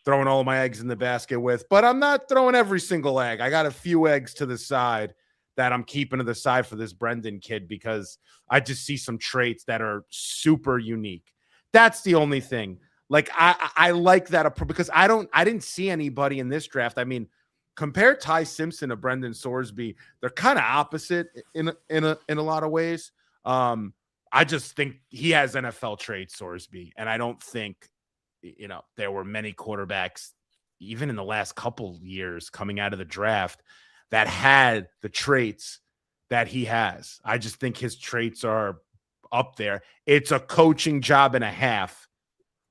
throwing all of my eggs in the basket with, but I'm not throwing every single egg. I got a few eggs to the side that I'm keeping to the side for this Brendan kid because I just see some traits that are super unique. That's the only thing. Like I like that because I didn't see anybody in this draft. I mean, compare Ty Simpson to Brendan Sorsby. They're kind of opposite in a lot of ways. I just think he has NFL traits, Sorsby, and I don't think there were many quarterbacks, even in the last couple years coming out of the draft, that had the traits that he has. I just think his traits are up there. It's a coaching job and a half,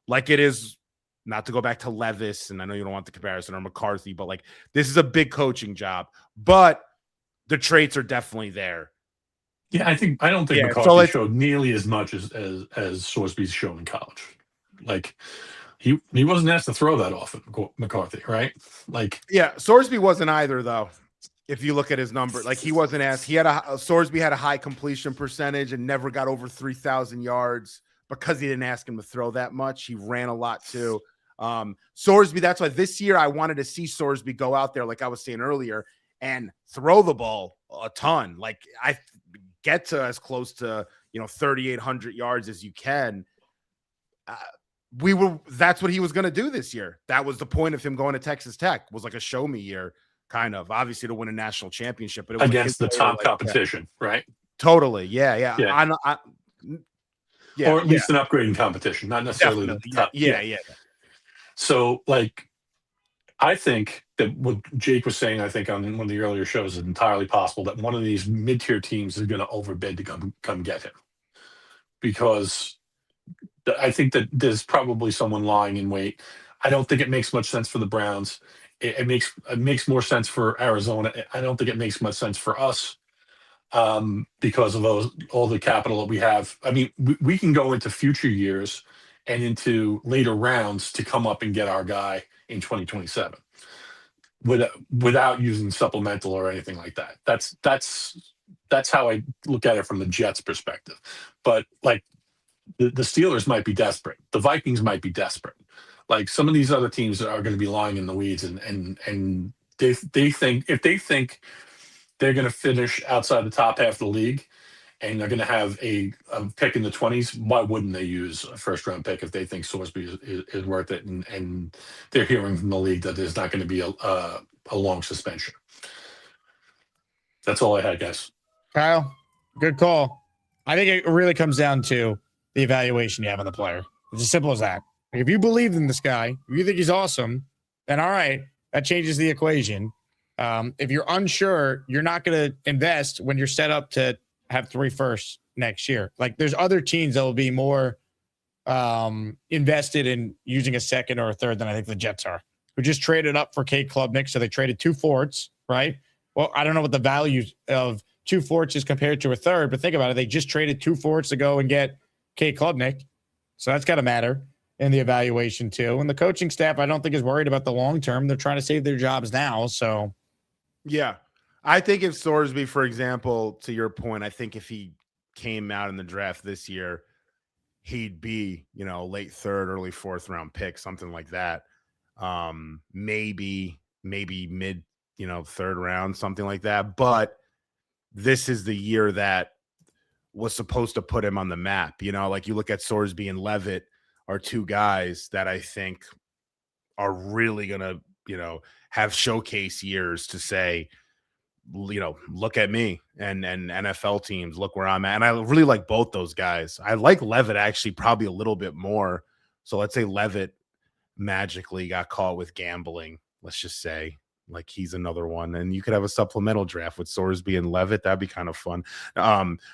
like it is, not to go back to Levis, and I know you don't want the comparison, or McCarthy, but like this is a big coaching job, but the traits are definitely there. Yeah, I don't think McCarthy showed nearly as much as Sorsby's shown in college. Like he wasn't asked to throw that often, McCarthy, right? Like Sorsby wasn't either though. If you look at his number, like he wasn't asked. Sorsby had a high completion percentage and never got over 3,000 yards because he didn't ask him to throw that much. He ran a lot too. Sorsby, that's why this year I wanted to see Sorsby go out there, like I was saying earlier, and throw the ball a ton. Like I get to as close to 3,800 yards as you can. That's what he was going to do this year. That was the point of him going to Texas Tech, was like a show me year, kind of, obviously to win a national championship, but against the top competition, right? Totally. Yeah. Or at least an upgrading competition, not necessarily the top. Yeah. So like, I think that what Jake was saying, I think on one of the earlier shows, is entirely possible that one of these mid-tier teams is going to overbid to come get him, because I think that there's probably someone lying in wait. I don't think it makes much sense for the Browns. It makes more sense for Arizona. I don't think it makes much sense for us because of all the capital that we have. I mean, we can go into future years and into later rounds to come up and get our guy in 2027 without using supplemental or anything like that. That's how I look at it from the Jets' perspective. But like the Steelers might be desperate. The Vikings might be desperate. Like some of these other teams are going to be lying in the weeds, and they think if they think they're going to finish outside the top half of the league and they're going to have a pick in the 20s, why wouldn't they use a first-round pick if they think Sorsby is worth it, and they're hearing from the league that there's not going to be a long suspension? That's all I had, guys. Kyle, good call. I think it really comes down to the evaluation you have on the player. It's as simple as that. Like if you believe in this guy, if you think he's awesome, then all right, that changes the equation. If you're unsure, you're not going to invest when you're set up to have 3 firsts next year. Like there's other teams that will be more invested in using a second or a third than I think the Jets are, who just traded up for Cade Klubnik. So they traded 2 fourths, right? Well, I don't know what the value of 2 fourths is compared to a third, but think about it. They just traded 2 fourths to go and get Cade Klubnik. So that's got to matter in the evaluation too. And the coaching staff, I don't think is worried about the long term. They're trying to save their jobs now. So yeah, I think if Sorsby, for example, to your point, I think if he came out in the draft this year, he'd be, late 3rd, early 4th round pick, something like that. Maybe mid, 3rd round, something like that. But this is the year that was supposed to put him on the map. Like you look at Sorsby and Levitt are 2 guys that I think are really going to, have showcase years to say, look at me and NFL teams, look where I'm at. And I really like both those guys. I like Levitt actually probably a little bit more. So let's say Levitt magically got caught with gambling. Let's just say like he's another one, and you could have a supplemental draft with Sorsby and Levitt. That'd be kind of fun.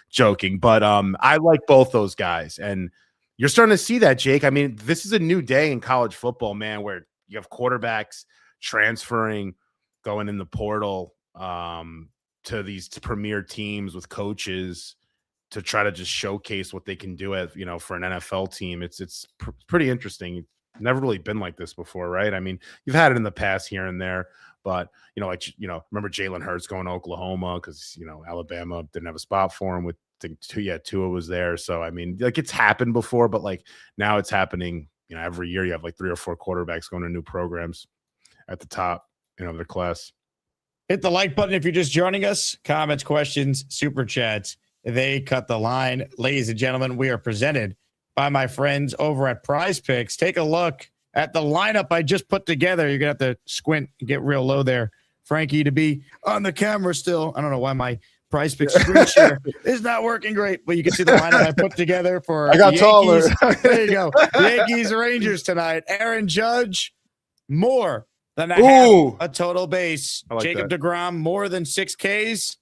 Joking, but I like both those guys, and you're starting to see that, Jake. I mean, this is a new day in college football, man, where you have quarterbacks transferring, going in the portal to these premier teams with coaches to try to just showcase what they can do as, for an NFL team. It's pretty interesting. Never really been like this before, right? I mean, you've had it in the past here and there, but remember Jalen Hurts going to Oklahoma because Alabama didn't have a spot for him with Tua was there. So I mean, like it's happened before, but like now it's happening. Every year you have like 3 or 4 quarterbacks going to new programs at the top, their class. Hit the like button if you're just joining us. Comments, questions, super chats. They cut the line. Ladies and gentlemen, we are presented by my friends over at PrizePicks. Take a look at the lineup I just put together. You're going to have to squint and get real low there, Frankie, to be on the camera still. I don't know why my PrizePicks screen share is not working great, but you can see the lineup I put together for I got taller. There you go. Yankees, Rangers tonight. Aaron Judge, more Then a total base. I like Jacob that. deGrom, more than 6Ks.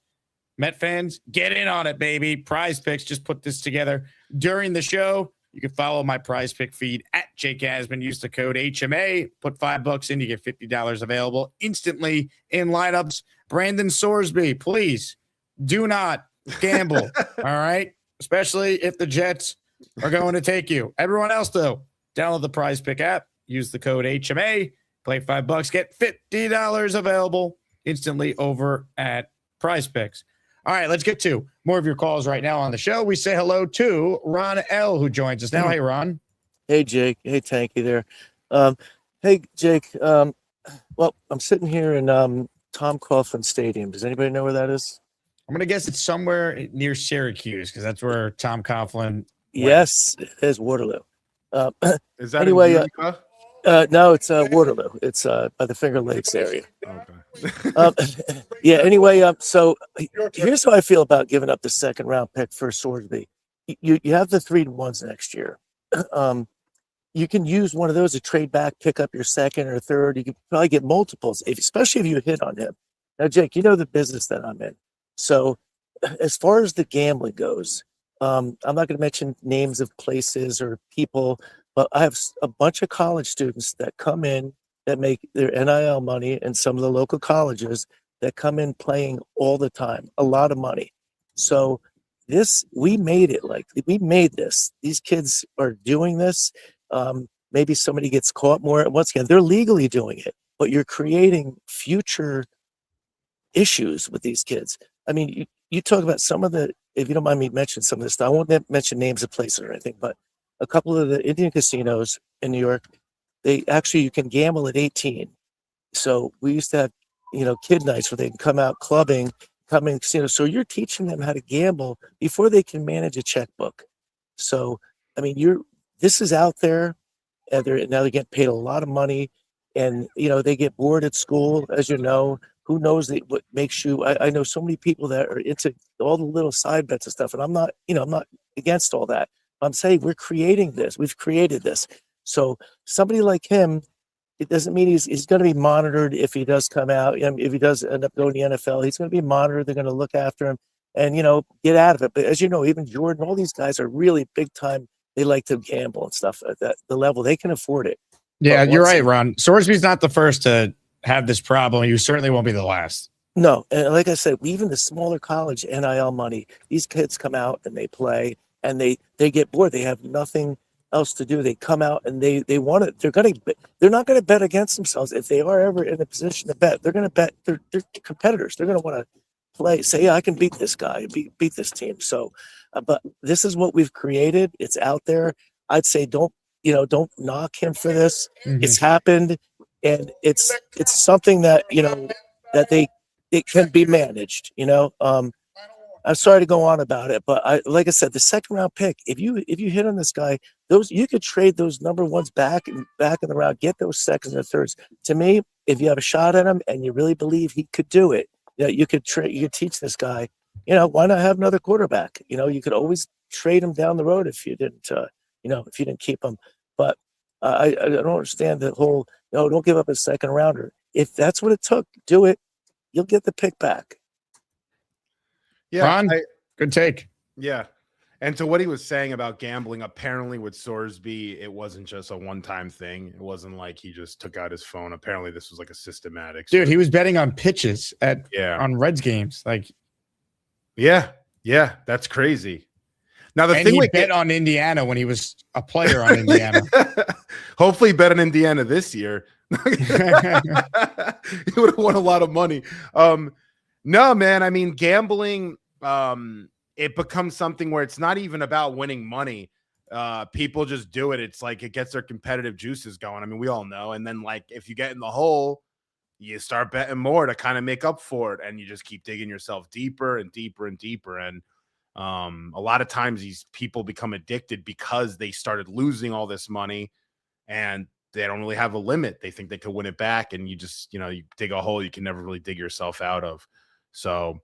Met fans, get in on it, baby. PrizePicks just put this together during the show. You can follow my PrizePick feed at Jake Asman. Use the code HMA. Put $5 in, you get $50 available instantly in lineups. Brendan Sorsby, please do not gamble. All right, especially if the Jets are going to take you. Everyone else, though, download the PrizePick app. Use the code HMA. Play $5, get $50 available instantly over at PrizePicks. All right, let's get to more of your calls right now on the show. We say hello to Ron L, who joins us now. Hey, Ron. Hey, Jake. Hey, Tanky there. Hey, Jake. Well, I'm sitting here in Tom Coughlin Stadium. Does anybody know where that is? I'm going to guess it's somewhere near Syracuse because that's where Tom Coughlin went. Yes, it is Waterloo. Is that anyway? In Utica? No, it's Waterloo. It's by the Finger Lakes area. Okay. Yeah. Anyway, so here's how I feel about giving up the second round pick for Sorsby. You have the 3-1s next year. You can use one of those to trade back, pick up your second or third. You can probably get multiples, especially if you hit on him. Now, Jake, you know the business that I'm in. So as far as the gambling goes, I'm not going to mention names of places or people, but I have a bunch of college students that come in that make their NIL money in some of the local colleges that come in playing all the time, a lot of money. So we made this. These kids are doing this. Maybe somebody gets caught more. Once again, they're legally doing it, but you're creating future issues with these kids. I mean, you talk about some of the, if you don't mind me mentioning some of this stuff, I won't mention names of places or anything, but a couple of the Indian casinos in New York, you can gamble at 18. So we used to have, kid nights where they can come out clubbing, come in casino. So you're teaching them how to gamble before they can manage a checkbook. So, I mean, this is out there, and now they're getting paid a lot of money, and they get bored at school, as you know. Who knows what makes you? I know so many people that are into all the little side bets and stuff, and I'm not against all that. I'm saying we're creating this. We've created this. So somebody like him, it doesn't mean he's going to be monitored if he does come out. If he does end up going to the NFL, he's going to be monitored. They're going to look after him and get out of it. But as you know, even Jordan, all these guys are really big time. They like to gamble and stuff at the level they can afford it. Yeah, you're right, Ron. Sorsby's not the first to have this problem. You certainly won't be the last. No, and like I said, even the smaller college NIL money, these kids come out and they play and they get bored. They have nothing else to do. They come out and they want it. They're not going to bet against themselves. If they are ever in a position to bet, they're going to bet. They're competitors. They're going to want to play, say, yeah, I can beat this guy, beat this team. So, but this is what we've created. It's out there. I'd say don't knock him for this. Mm-hmm. It's happened, and it's something that that it can be managed. I'm sorry to go on about it, but like I said, the second round pick, if you hit on this guy, you could trade those number ones back in the round, get those seconds and thirds. To me, if you have a shot at him and you really believe he could do it, you could teach this guy. Why not have another quarterback? You could always trade him down the road if you didn't, if you didn't keep him. But I don't understand the whole. Don't give up a second rounder. If that's what it took, do it. You'll get the pick back. Yeah, Ron, good take. Yeah. And to what he was saying about gambling, apparently with Sorsby, it wasn't just a one-time thing. It wasn't like he just took out his phone. Apparently this was like a systematic. Dude, he was betting on pitches on Reds games. Yeah, that's crazy. Now the thing he bet on Indiana when he was a player on Indiana. Hopefully bet on Indiana this year. He would have won a lot of money. No, man. I mean, gambling, it becomes something where it's not even about winning money. People just do it. It's like it gets their competitive juices going. I mean, we all know. And then, if you get in the hole, you start betting more to kind of make up for it, and you just keep digging yourself deeper and deeper and deeper. And a lot of times these people become addicted because they started losing all this money, and they don't really have a limit. They think they could win it back, and you just, you dig a hole you can never really dig yourself out of. So,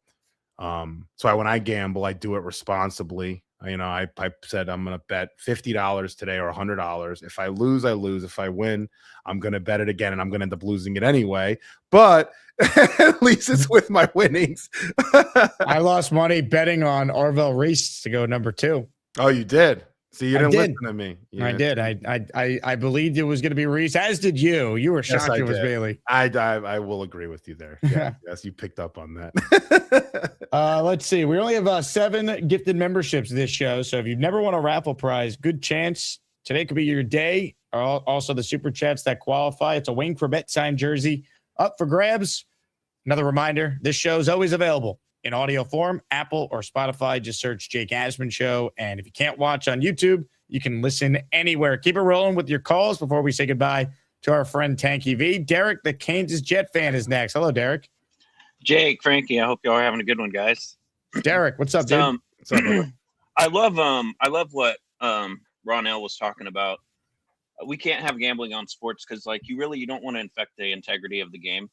when I gamble, I do it responsibly. I said I'm going to bet $50 today or $100. If I lose, I lose. If I win, I'm going to bet it again, and I'm going to end up losing it anyway. But at least it's with my winnings. I lost money betting on Orville Reese to go number 2. Oh, you did? See, you didn't listen to me. I did. I believed it was going to be Reese, as did you. You were shocked it was Bailey. I will agree with you there. Yeah. Yes, you picked up on that. Let's see. We only have 7 gifted memberships this show. So if you've never won a raffle prize, good chance today could be your day. Also, the super chats that qualify. It's a Wayne Corbett signed jersey up for grabs. Another reminder: this show is always available in audio form, Apple or Spotify. Just search Jake Asman Show. And if you can't watch on YouTube, you can listen anywhere. Keep it rolling with your calls before we say goodbye to our friend Tanky V. Derek, the Kansas Jet fan, is next. Hello, Derek. Jake, Frankie, I hope y'all are having a good one, guys. Derek, what's up, dude? What's up, I love what Ronell was talking about. We can't have gambling on sports because, like, you don't want to infect the integrity of the game.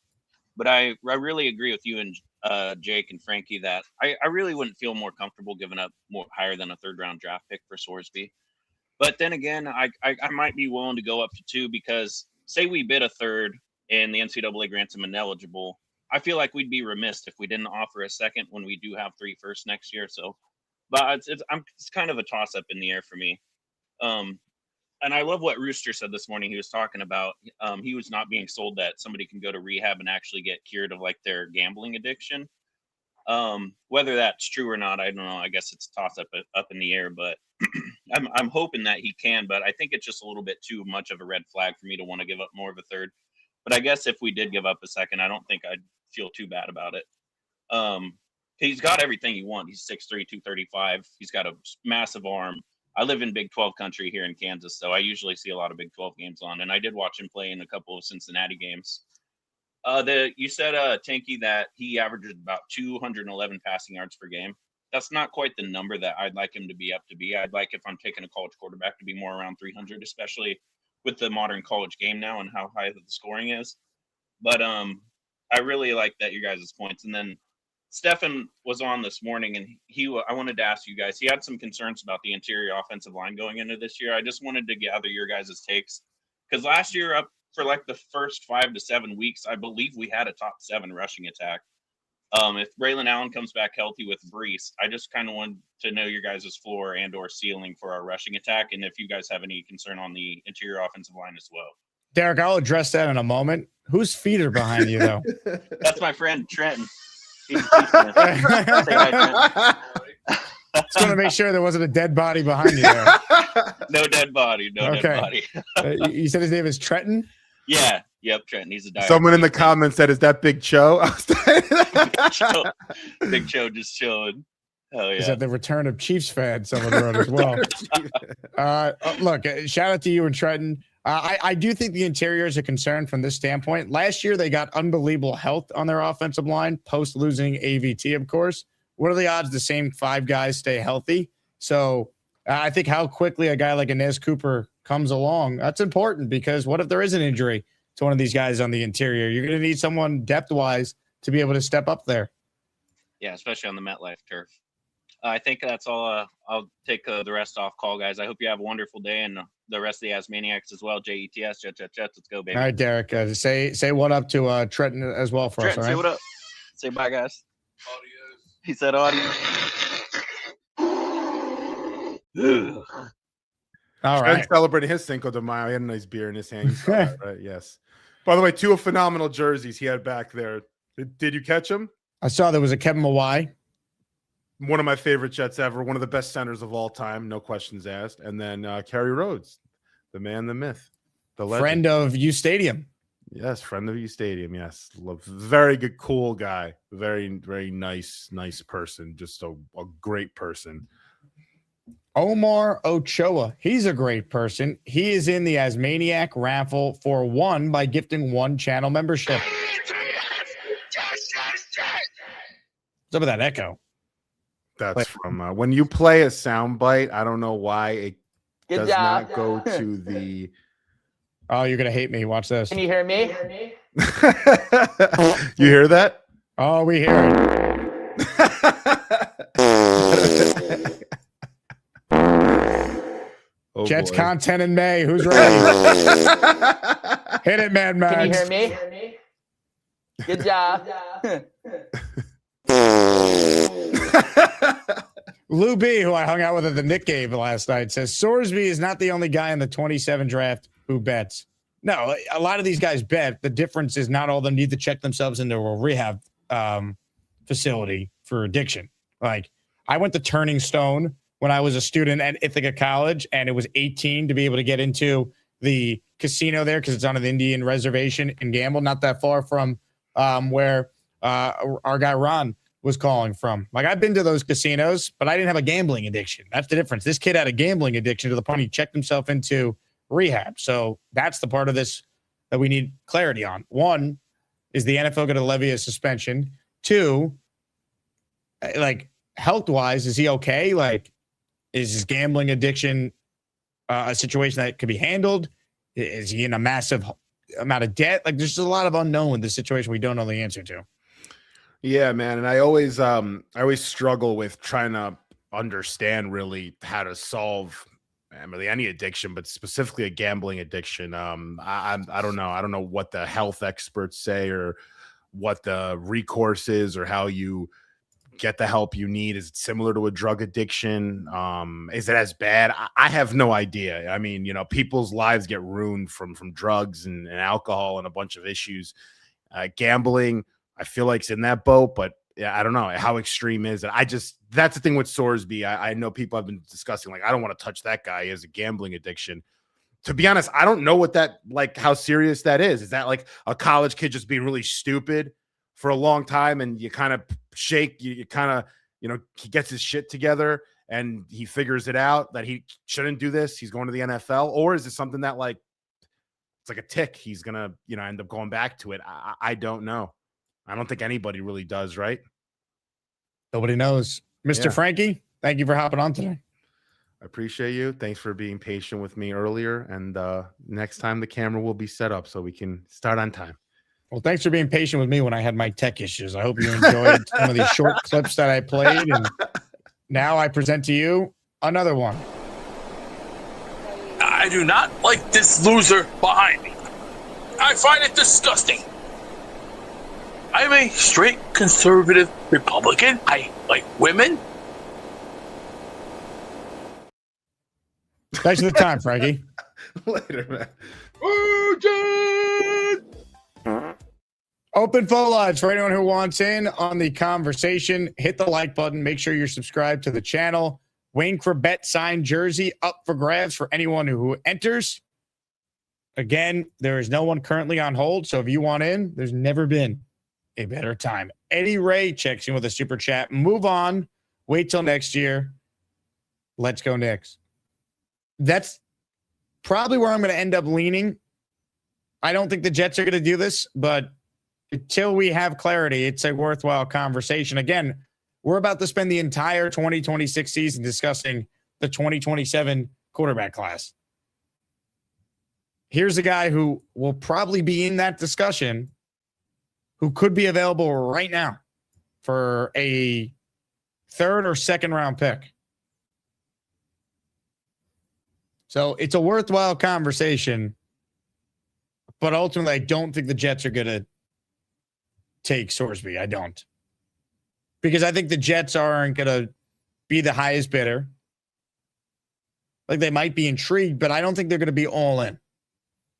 But I really agree with you and Jake and Frankie that I really wouldn't feel more comfortable giving up more higher than a 3rd round draft pick for Sorsby. But then again, I might be willing to go up to 2 because say we bid a 3rd and the NCAA grants him ineligible. I feel like we'd be remiss if we didn't offer a 2nd when we do have 3 firsts next year. So, but it's kind of a toss up in the air for me. And I love what Rooster said this morning. He was talking about he was not being sold that somebody can go to rehab and actually get cured of like their gambling addiction. Whether that's true or not, I don't know. I guess it's a toss up in the air, but I'm hoping that he can. But I think it's just a little bit too much of a red flag for me to want to give up more of a 3rd. But I guess if we did give up a 2nd, I don't think I'd feel too bad about it. He's got everything you want. He's 6'3", 235. He's got a massive arm. I live in Big 12 country here in Kansas, so I usually see a lot of Big 12 games on, and I did watch him play in a couple of Cincinnati games. You said, Tanky, that he averages about 211 passing yards per game. That's not quite the number that I'd like him to be up to be. I'd like, if I'm taking a college quarterback, to be more around 300, especially with the modern college game now and how high the scoring is. But I really like that, you guys' points. And then Stefan was on this morning, and I wanted to ask you guys, he had some concerns about the interior offensive line going into this year. I just wanted to gather your guys' takes, because last year, up for like the first 5 to 7 weeks, I believe we had a top 7 rushing attack. If Braylon Allen comes back healthy with Brees, I just kind of wanted to know your guys' floor and or ceiling for our rushing attack, and if you guys have any concern on the interior offensive line as well. Derek, I'll address that in a moment. Whose feet are behind you, though? That's my friend Trenton. Just want to make sure there wasn't a dead body behind you there. No dead body. Dead body. You said his name is Trenton? Yeah. Yep, Trenton. He's a diehard. Someone in the comments said, "Is that Big Cho?" Big Cho just chilling. Oh yeah. Is that the return of Chiefs fan? Someone wrote as well. Look, shout out to you and Trenton. I do think the interior is a concern from this standpoint. Last year, they got unbelievable health on their offensive line, post losing AVT, of course. What are the odds the same 5 guys stay healthy? So I think how quickly a guy like Inez Cooper comes along, that's important, because what if there is an injury to one of these guys on the interior? You're going to need someone depth-wise to be able to step up there. Yeah, especially on the MetLife turf. I think that's all. I'll take the rest off call, guys. I hope you have a wonderful day, and the rest of the Asmaniacs as well. JETS, Jets. Let's go, baby. All right, Derek. Say what up to Trenton as well for us. All right? Say what up. Say bye, guys. Audios. He said audio. All right. Celebrating his Cinco de Mayo. He had a nice beer in his hand. You saw that, right? Yes. By the way, 2 phenomenal jerseys he had back there. Did you catch him? I saw there was a Kevin Mawai. One of my favorite Jets ever. One of the best centers of all time. No questions asked. And then Kerry Rhodes, the man, the myth, the legend. Friend of uSTADIUM. Yes, friend of uSTADIUM. Yes. Very good, cool guy. Very, very nice person. Just a great person. Omar Ochoa. He's a great person. He is in the Asmaniac raffle for 1 by gifting 1 channel membership. What's up with that echo? That's from when you play a soundbite. I don't know why it does not go to the. Oh, you're gonna hate me. Watch this. Can you hear me? You hear that? Oh, we hear it. Oh, Jets boy. content in May. Who's ready? Hit it, man, Max. Can you hear me? Good job. Lou B, who I hung out with at the Nick game last night, says Sorsby is not the only guy in the 27 draft who bets. No, a lot of these guys bet. The difference is not all of them need to check themselves into a rehab facility for addiction. Like, I went to Turning Stone when I was a student at Ithaca College, and it was 18 to be able to get into the casino there because it's on an Indian reservation and gamble, not that far from where our guy Ron was calling from. Like, I've been to those casinos, but I didn't have a gambling addiction. That's the difference. This kid had a gambling addiction to the point he checked himself into rehab. So that's the part of this that we need clarity on. One, is the NFL going to levy a suspension? Two, like, health-wise, is he okay? Like, is his gambling addiction a situation that could be handled? Is he in a massive amount of debt? Like, there's just a lot of unknown with this situation we don't know the answer to. Yeah, man. And I always struggle with trying to understand really how to solve really any addiction, but specifically a gambling addiction. I don't know. I don't know what the health experts say or what the recourse is or how you get the help you need. Is it similar to a drug addiction? Is it as bad? I have no idea. I mean, you know, people's lives get ruined from drugs and alcohol and a bunch of issues. Gambling, I feel like it's in that boat, but yeah, I don't know. How extreme is it? That's the thing with Sorsby. I know people have been discussing, like, I don't want to touch that guy. He has a gambling addiction. To be honest, I don't know what that, like, how serious that is. Is that like a college kid just being really stupid for a long time and you kind of shake, you kind of, you know, he gets his shit together and he figures it out that he shouldn't do this. He's going to the NFL. Or is it something that, like, it's like a tick? He's going to, you know, end up going back to it. I don't know. I don't think anybody really does, right? Nobody knows. Mr. Yeah. Frankie, thank you for hopping on today. I appreciate you. Thanks for being patient with me earlier. And next time the camera will be set up so we can start on time. Well, thanks for being patient with me when I had my tech issues. I hope you enjoyed some of these short clips that I played. And now I present to you another one. I do not like this loser behind me. I find it disgusting. I'm a straight conservative Republican. I like women. Thanks for the time, Frankie. Later, man. Open phone lines for anyone who wants in on the conversation. Hit the like button. Make sure you're subscribed to the channel. Wayne Corbett signed jersey up for grabs for anyone who enters. Again, there is no one currently on hold. So if you want in, there's never been a better time. Eddie Ray checks in with a super chat. Move on. Wait till next year. Let's go Knicks. That's probably where I'm going to end up leaning. I don't think the Jets are going to do this, but until we have clarity, it's a worthwhile conversation. Again, we're about to spend the entire 2026 season discussing the 2027 quarterback class. Here's a guy who will probably be in that discussion who could be available right now for a third or second round pick. So it's a worthwhile conversation, but ultimately I don't think the Jets are going to take Sorsby. I don't. Because I think the Jets aren't going to be the highest bidder. Like, they might be intrigued, but I don't think they're going to be all in.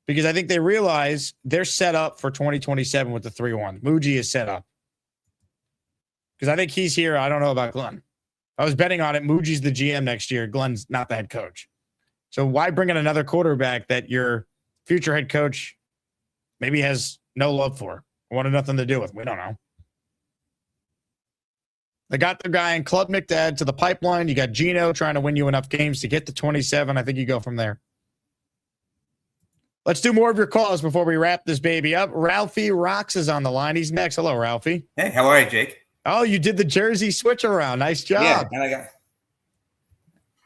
Because I think they realize they're set up for 2027 with the 3-1. Muji is set up. Because I think he's here. I don't know about Glenn. I was betting on it. Muji's the GM next year. Glenn's not the head coach. So why bring in another quarterback that your future head coach maybe has no love for, wanted nothing to do with? We don't know. They got their guy in Klubnik to add to the pipeline. You got Gino trying to win you enough games to get to 27. I think you go from there. Let's do more of your calls before we wrap this baby up. Ralphie Rocks is on the line. He's next. Hello, Ralphie. Hey, how are you, Jake? Oh, you did the jersey switch around. Nice job. Yeah, and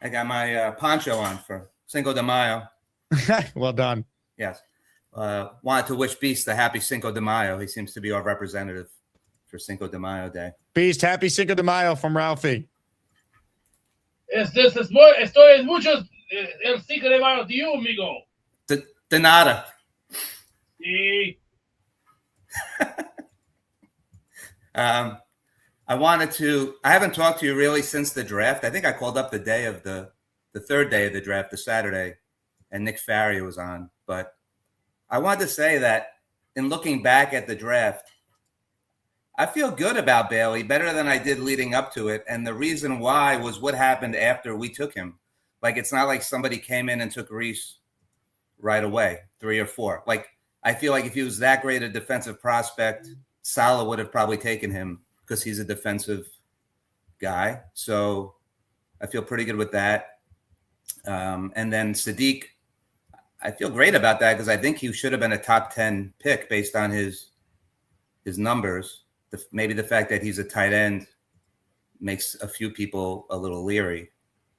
I got my poncho on for Cinco de Mayo. Well done. Yes. Wanted to wish Beast a happy Cinco de Mayo. He seems to be our representative for Cinco de Mayo Day. Beast, happy Cinco de Mayo from Ralphie. Estoy muchos El cinco de mayo to you, amigo. De nada. Sí. I haven't talked to you really since the draft. I think I called up the day of the third day of the draft, the Saturday, and Nick Farrier was on. But I wanted to say that in looking back at the draft, I feel good about Bailey, better than I did leading up to it. And the reason why was what happened after we took him. Like, it's not like somebody came in and took Reese right away, 3 or 4. Like, I feel like if he was that great a defensive prospect, Saleh would have probably taken him because he's a defensive guy. So I feel pretty good with that. And then Sadiq, I feel great about that because I think he should have been a top 10 pick based on his numbers. Maybe the fact that he's a tight end makes a few people a little leery,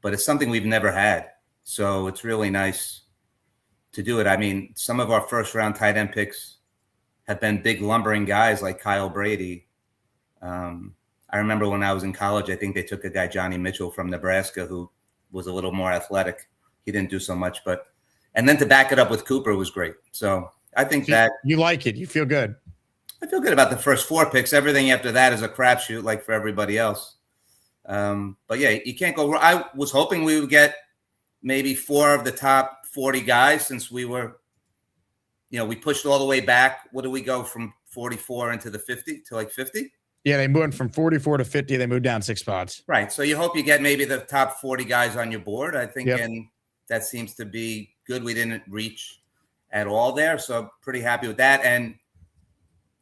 but it's something we've never had. So it's really nice to do it. I mean, some of our first round tight end picks have been big lumbering guys like Kyle Brady. I remember when I was in college, I think they took a guy, Johnny Mitchell from Nebraska, who was a little more athletic. He didn't do so much, and then to back it up with Cooper was great. So I think that you like it. You feel good. I feel good about the first 4 picks. Everything after that is a crapshoot, like for everybody else. But yeah, you can't go wrong. I was hoping we would get maybe 4 of the top 40 guys since we were, we pushed all the way back. What do we go from 44 into the 50 to like 50? Yeah, they moved from 44 to 50. They moved down 6 spots. Right. So you hope you get maybe the top 40 guys on your board. I think, and that seems to be good. We didn't reach at all there. So pretty happy with that. And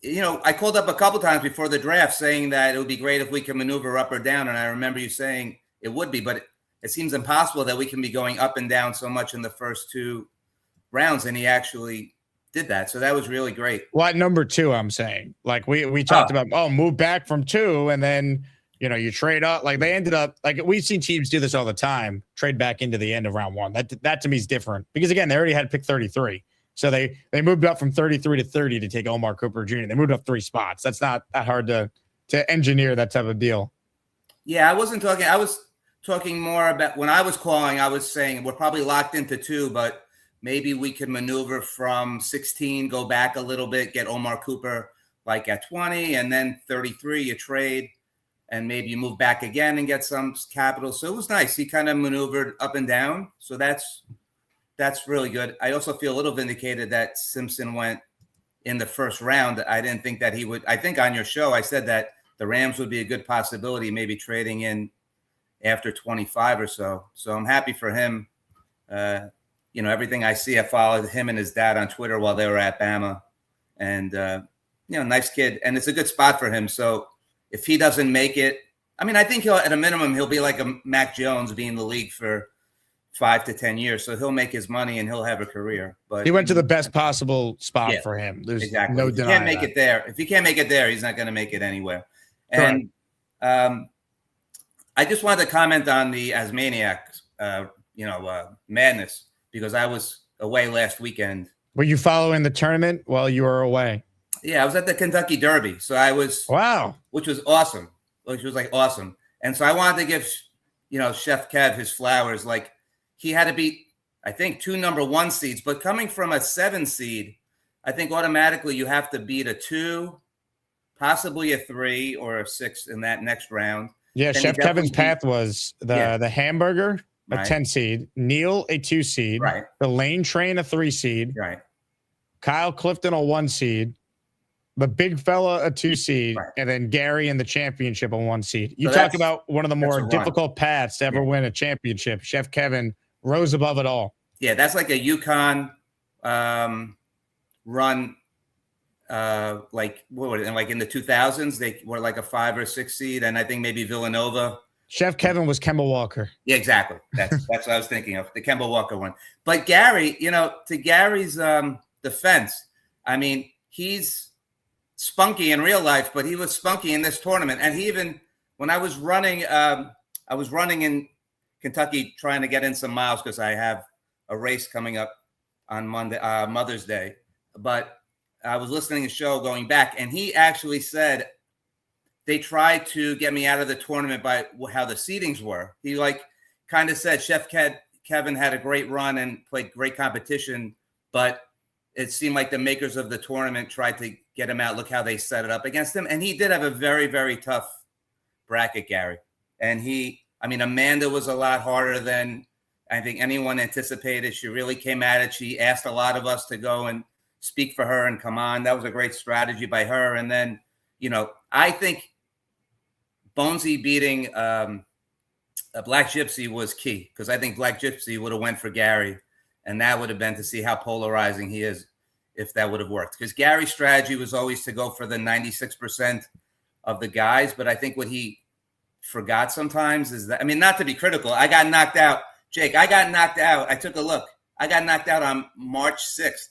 I called up a couple times before the draft saying that it would be great if we can maneuver up or down. And I remember you saying it would be, but it seems impossible that we can be going up and down so much in the first 2 rounds. And he actually did that. So that was really great. Well, at number 2, I'm saying, like we talked about, move back from 2 and then, you trade up. Like they ended up, like we've seen teams do this all the time, trade back into the end of round 1. That to me is different because again, they already had pick 33. So they moved up from 33 to 30 to take Omar Cooper Jr. They moved up 3 spots. That's not that hard to engineer that type of deal. Yeah, I was talking more about when I was calling, I was saying we're probably locked into 2, but maybe we could maneuver from 16, go back a little bit, get Omar Cooper like at 20, and then 33, you trade, and maybe you move back again and get some capital. So it was nice. He kind of maneuvered up and down. So that's really good. I also feel a little vindicated that Simpson went in the first round. I didn't think that he would. I think on your show, I said that the Rams would be a good possibility, maybe trading in after 25 or so. So I'm happy for him. Everything I see, I followed him and his dad on Twitter while they were at Bama. And, nice kid. And it's a good spot for him. So if he doesn't make it, I think at a minimum, he'll be like a Mac Jones, be in the league for 5 to 10 years. So he'll make his money and he'll have a career. But he went to the best possible spot for him. There's exactly. no denying denying that. If he can't make it there, he's not going to make it anywhere. And I just wanted to comment on the Asmaniac, madness, because I was away last weekend. Were you following the tournament while you were away? Yeah, I was at the Kentucky Derby. So I was, which was awesome. And so I wanted to give, Chef Kev his flowers. Like he had to beat, I think, 2 number 1 seeds, but coming from a 7 seed, I think automatically you have to beat a 2, possibly a 3 or a 6 in that next round. Yeah, then Chef Kevin's path was the hamburger, a 10 seed, Neil, a 2 seed, the Lane Train, a 3 seed, Kyle Clifton, a 1 seed, the big fella, a 2 seed, and then Gary in the championship, a 1 seed. You talk about one of the more difficult paths to ever win a championship. Chef Kevin rose above it all. Yeah, that's like a UConn run. Like in the 2000s, they were like a 5 or 6 seed, and I think maybe Villanova. Chef Kevin was Kemba Walker. Yeah, exactly. That's what I was thinking of, the Kemba Walker one. But Gary, to Gary's defense, he's spunky in real life, but he was spunky in this tournament. And he even, when I was running in Kentucky trying to get in some miles because I have a race coming up on Monday, Mother's Day. But I was listening to the show going back, and he actually said they tried to get me out of the tournament by how the seedings were. He kind of said Chef Kevin had a great run and played great competition, but it seemed like the makers of the tournament tried to get him out. Look how they set it up against him. And he did have a very, very tough bracket, Gary. And Amanda was a lot harder than I think anyone anticipated. She really came at it. She asked a lot of us to go and speak for her and come on. That was a great strategy by her. And then, I think Bonesy beating Black Gypsy was key, because I think Black Gypsy would have went for Gary, and that would have been to see how polarizing he is if that would have worked. Because Gary's strategy was always to go for the 96% of the guys, but I think what he forgot sometimes is that, not to be critical, I got knocked out. Jake, I got knocked out. I took a look. I got knocked out on March 6th,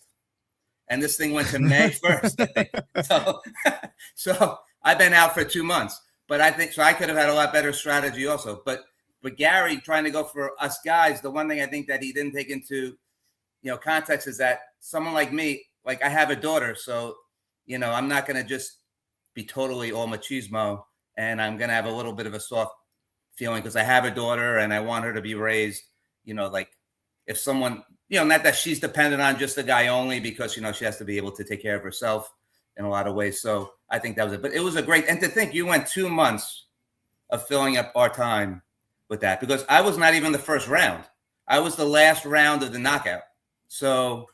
and this thing went to May 1st, I think. So I've been out for 2 months. But I think so. I could have had a lot better strategy also. But Gary trying to go for us guys, the one thing I think that he didn't take into context is that someone like me, like I have a daughter, so I'm not going to just be totally all machismo, and I'm going to have a little bit of a soft feeling because I have a daughter and I want her to be raised, like if someone, not that she's dependent on just a guy only, because she has to be able to take care of herself in a lot of ways. So I think that was it. But it was a great, and to think you went 2 months of filling up our time with that, because I was not even the first round. I was the last round of the knockout. So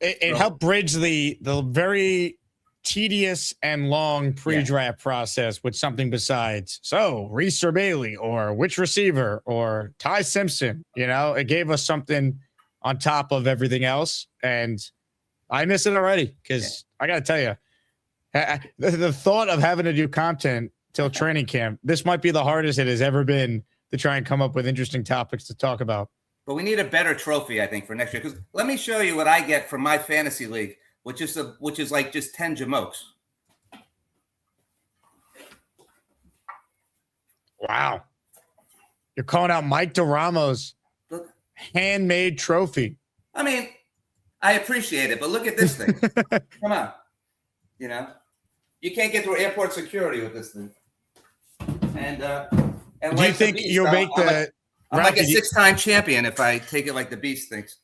it helped bridge the very tedious and long pre-draft process with something besides, so Reese or Bailey or which receiver or Ty Simpson. It gave us something on top of everything else. And I miss it already, because I got to tell you, the thought of having to do content till training camp, this might be the hardest it has ever been to try and come up with interesting topics to talk about. But we need a better trophy, I think, for next year. Because let me show you what I get from my fantasy league, which is like just 10 jamokes. Wow. You're calling out Mike DeRamos' handmade trophy. I appreciate it, but look at this thing. Come on. You can't get through airport security with this thing. And do you think you'll make the... I'm like a 6-time champion if I take it like the Beast thinks.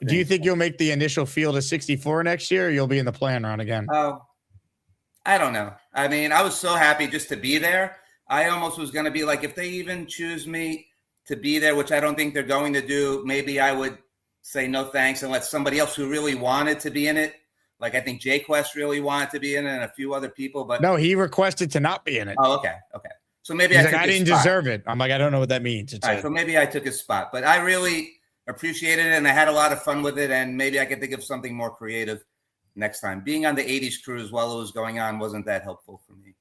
Do you think you'll make the initial field of 64 next year, or you'll be in the plan round again? Oh, I don't know. I was so happy just to be there. I almost was going to be like, if they even choose me to be there, which I don't think they're going to do, maybe I would say no thanks and let somebody else who really wanted to be in it. Like I think Jay Quest really wanted to be in it and a few other people. But no, he requested to not be in it. Oh, okay. So maybe I didn't deserve it. I'm like, I don't know what that means. All right, so maybe I took his spot, but I really appreciated it and I had a lot of fun with it, and maybe I could think of something more creative next time. Being on the 80s cruise while it was going on wasn't that helpful for me.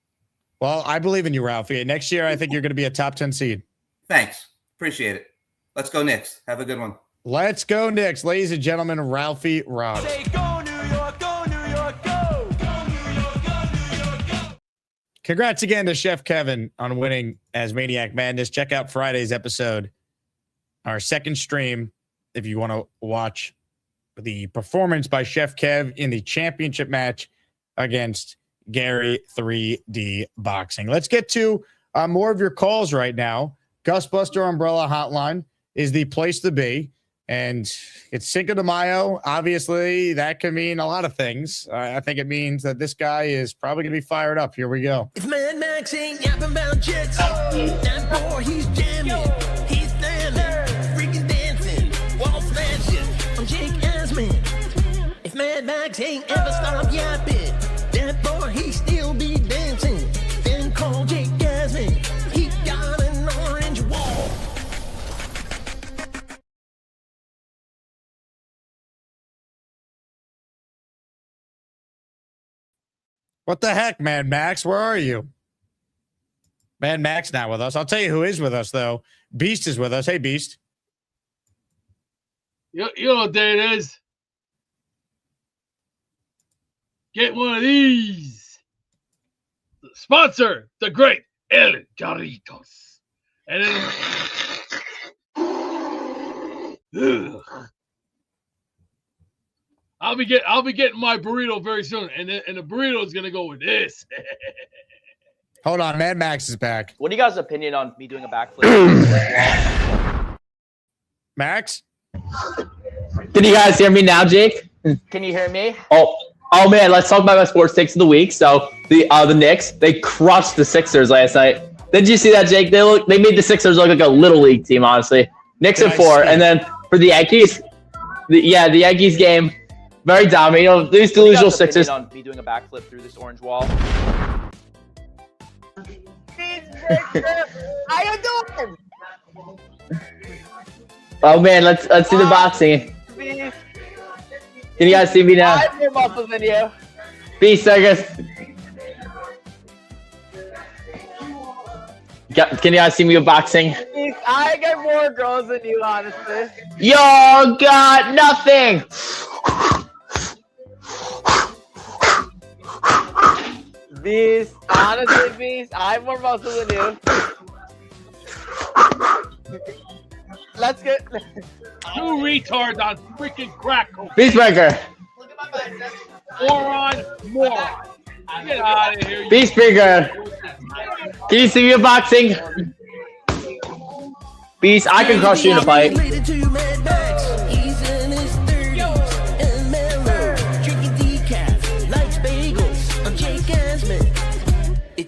Well, I believe in you, Ralphie. Next year, I think you're going to be a top 10 seed. Thanks. Appreciate it. Let's go Knicks. Have a good one. Let's go Knicks. Ladies and gentlemen, Ralphie Rob. Say go New York, go New York, go! Go New York, go New York, go! Congrats again to Chef Kevin on winning as Maniac Madness. Check out Friday's episode, our second stream, if you want to watch the performance by Chef Kev in the championship match against Gary 3D Boxing. Let's get to more of your calls right now. Gusbuster Umbrella Hotline is the place to be. And it's Cinco de Mayo. Obviously, that can mean a lot of things. I think it means that this guy is probably going to be fired up. Here we go. If Mad Max ain't yapping about jets, that boy, he's jamming. He's slamming, freaking dancing, wall smashing. I'm Jake Asman. If Mad Max ain't ever stopped yapping, that boy, he still be dancing. Then call Jake Asman. He got an orange wall. What the heck, Mad Max? Where are you? Mad Max not with us. I'll tell you who is with us, though. Beast is with us. Hey, Beast. You know what day it is. Get one of these. Sponsor, the great El Jarritos. And then I'll be getting my burrito very soon, and the burrito is gonna go with this. Hold on, Mad Max is back. What do you guys' opinion on me doing a backflip? Max? Can you guys hear me now, Jake? Can you hear me? Oh man, let's talk about my sports takes of the week. So the Knicks, they crushed the Sixers last night. Did you see that, Jake? They made the Sixers look like a little league team, honestly. Knicks at 4, and then for the Yankees, the Yankees game, very dominant. You know, these delusional Sixers. On me doing a backflip through this orange wall. How you doing? Oh man, let's see the boxing. Beast. Can you guys see me now? I have more muscles than you. Beast, I guess. Can you guys see me with boxing? Beast, I get more girls than you, honestly. Yo, got nothing. Beast, honestly, Beast, I have more muscles than you. Let's get. You retards on freaking crack cocaine. Beastbreaker. Moron. Get out of here. Beastbreaker. Can you see me with boxing? Beast, I can crush you in a fight.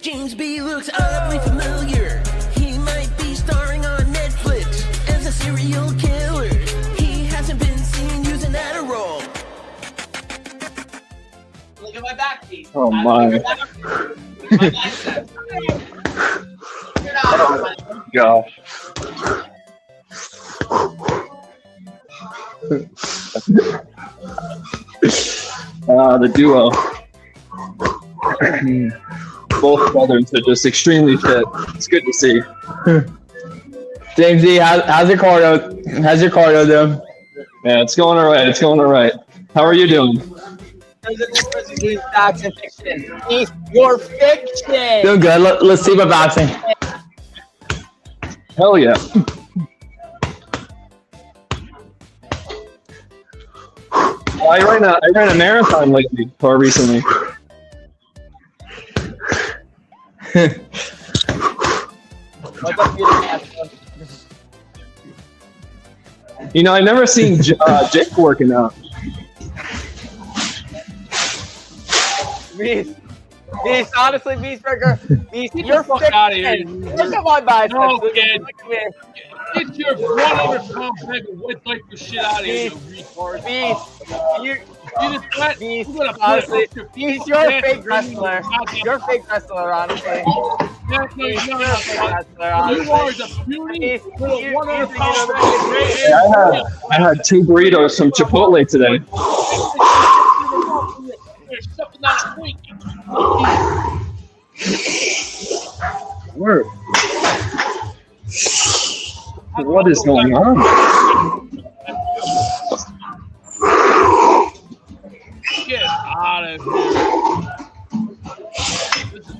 James B looks oddly familiar. He might be starring on Netflix as a serial killer. He hasn't been seen using Adderall. Look at my back piece. Oh my. Oh gosh. The duo. Both brothers are just extremely fit. It's good to see. James D, how's your cardio? How's your cardio doing? Yeah, it's going all right. It's going all right. How are you doing? Facts and fiction. Your fiction. Doing good. Let's see my boxing. Hell yeah. I ran a marathon lately or recently. What's up, beautiful? You know, I've never seen Jake working out. Beast, honestly, Beastbreaker. Beast, you're fuck out of here. Look at my biceps. No, Look kid. at me. Get your 100-pound bag of wet diaper shit out of here, you retard. Beast, you just wet. Beast, You gotta honestly, put your Beast, you're a pants fake in wrestler. You're a fake wrestler, honestly. No, Beast, you're you're a not. fake wrestler, You honestly. are the beauty Beast, with a you 100-pound know, bag. I had 2 burritos from Chipotle today. You're stuffing that week. Word. What is going on? Get out of here. This is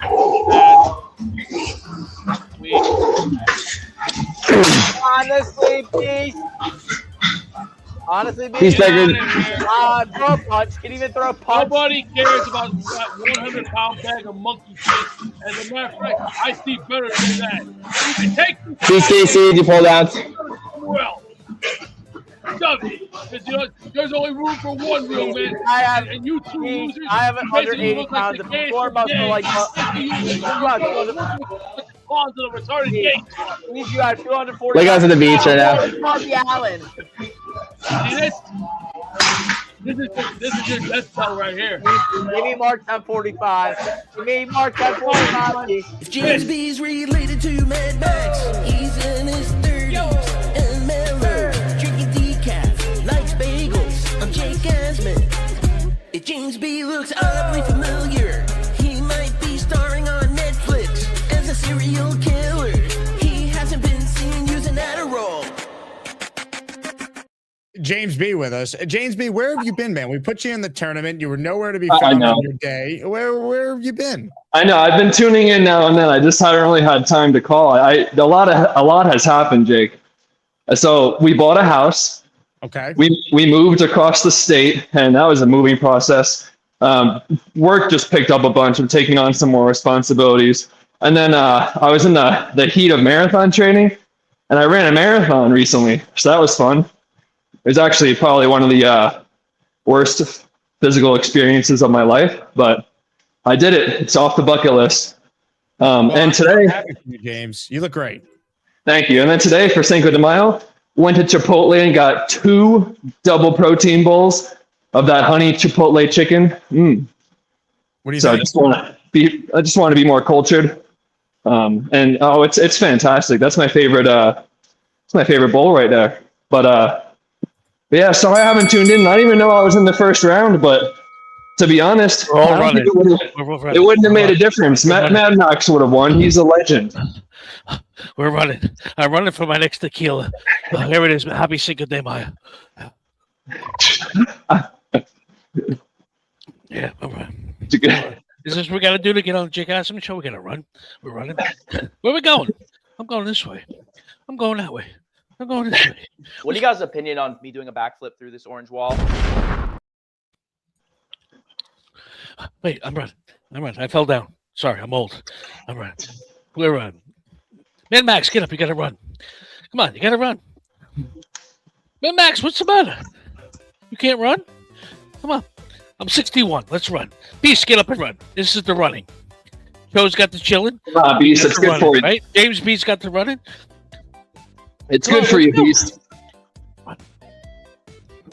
Honestly, Beast. Honestly, Beast. throw a punch. Can you even throw a punch? Nobody cares about that 100-pound bag of monkey shit. As a matter of fact, I see better than that. You can take BCC, did you pull down? well. Shove it. Because you know, there's only room for one real man. And you two losers. I have under basically 80 look pounds like of the floor muscle like Pawns of the retarded game. Please, you got 240. Look out to the beach right now. Bobby Allen. See this? This is your death cell right here. Give me Mark 1045. Give me Mark 1045. If James B's related to Mad Max, he's in his 30s and mellow, drinking decaf, likes bagels. I'm Jake Asman. If James B looks oddly familiar, he might be starring on Netflix as a serial killer. He hasn't been seen using Adderall. James B with us. James B, where have you been, man? We put you in the tournament. You were nowhere to be found on your day. Where have you been? I know. I've been tuning in now and then. I just haven't really had time to call. A lot has happened, Jake. So we bought a house. Okay. We moved across the state, and that was a moving process. Work just picked up a bunch. I'm taking on some more responsibilities. And then I was in the heat of marathon training, and I ran a marathon recently, so that was fun. was actually probably one of the worst physical experiences of my life, but I did it. It's off the bucket list. And today, James, you look great. Thank you. And then today for Cinco de Mayo, went to Chipotle and got 2 double protein bowls of that honey Chipotle chicken. What do you so think? I just want to be more cultured. And it's fantastic. That's my favorite. It's my favorite bowl right there. But yeah, sorry I haven't tuned in. I didn't even know I was in the first round. But to be honest, it wouldn't have made a difference. Mad Max would have won. He's a legend. We're running. I'm running for my next tequila. Here it is. Happy Cinco de Mayo. Yeah, all right. Is this what we got to do to get on the Jake Asman show? We got to run. We're running. Where are we going? I'm going this way. I'm going that way. I'm going this way. What do you guys' opinion on me doing a backflip through this orange wall? Wait, I'm running. I fell down. Sorry, I'm old. I'm running. We're running. Man, Max, get up. You got to run. Come on, you got to run. Man, Max, what's the matter? You can't run? Come on. I'm 61. Let's run. Beast, get up and run. This is the running. Joe's got the chilling. Beast, it's good for you. Right? James Beast got the running. It's good for you, Beast.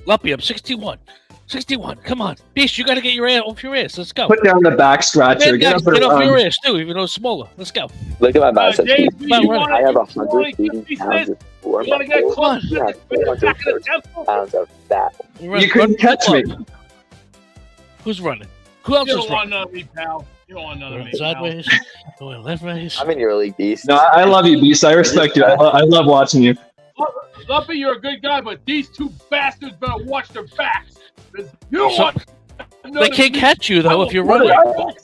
Lumpy, I'm 61. 61. Come on. Beast, you got to get your ass off your ass. Let's go. Put down the back scratcher. Man, Get guys, up and get off run. your ass, too, even though it's smaller. Let's go. Look at my biceps. I have 180 pounds of core muscle, 430 pounds of fat. You couldn't catch me. Who's running? Who else You is don't want running? none of me, pal. You don't want none of me, pal. Sideways. Going left ways. I'm in your league, Beast. No, I love you, Beast. I respect you. I love watching you. Lumpy, you're a good guy, but these two bastards better watch their backs. 'Cause You don't want They can't catch you, though, if you're running.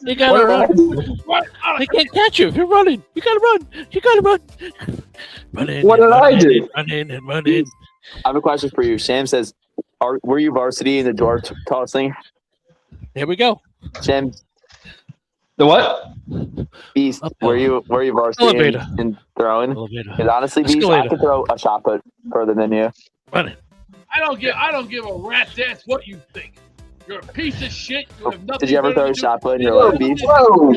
They gotta run. They can't catch you if you're running. You gotta run. You gotta run. Run in. What did I do? Run in and run in. I have a question for you. Sam says, were you varsity in the door tossing? There we go. Sam. The what? Beast, were you varsity in throwing? Because honestly, Beast, I could throw a shot put further than you. Run it. I don't give a rat's ass what you think. You're a piece of shit. You have nothing. Did you ever better throw a to do. shot put in your life, Beast?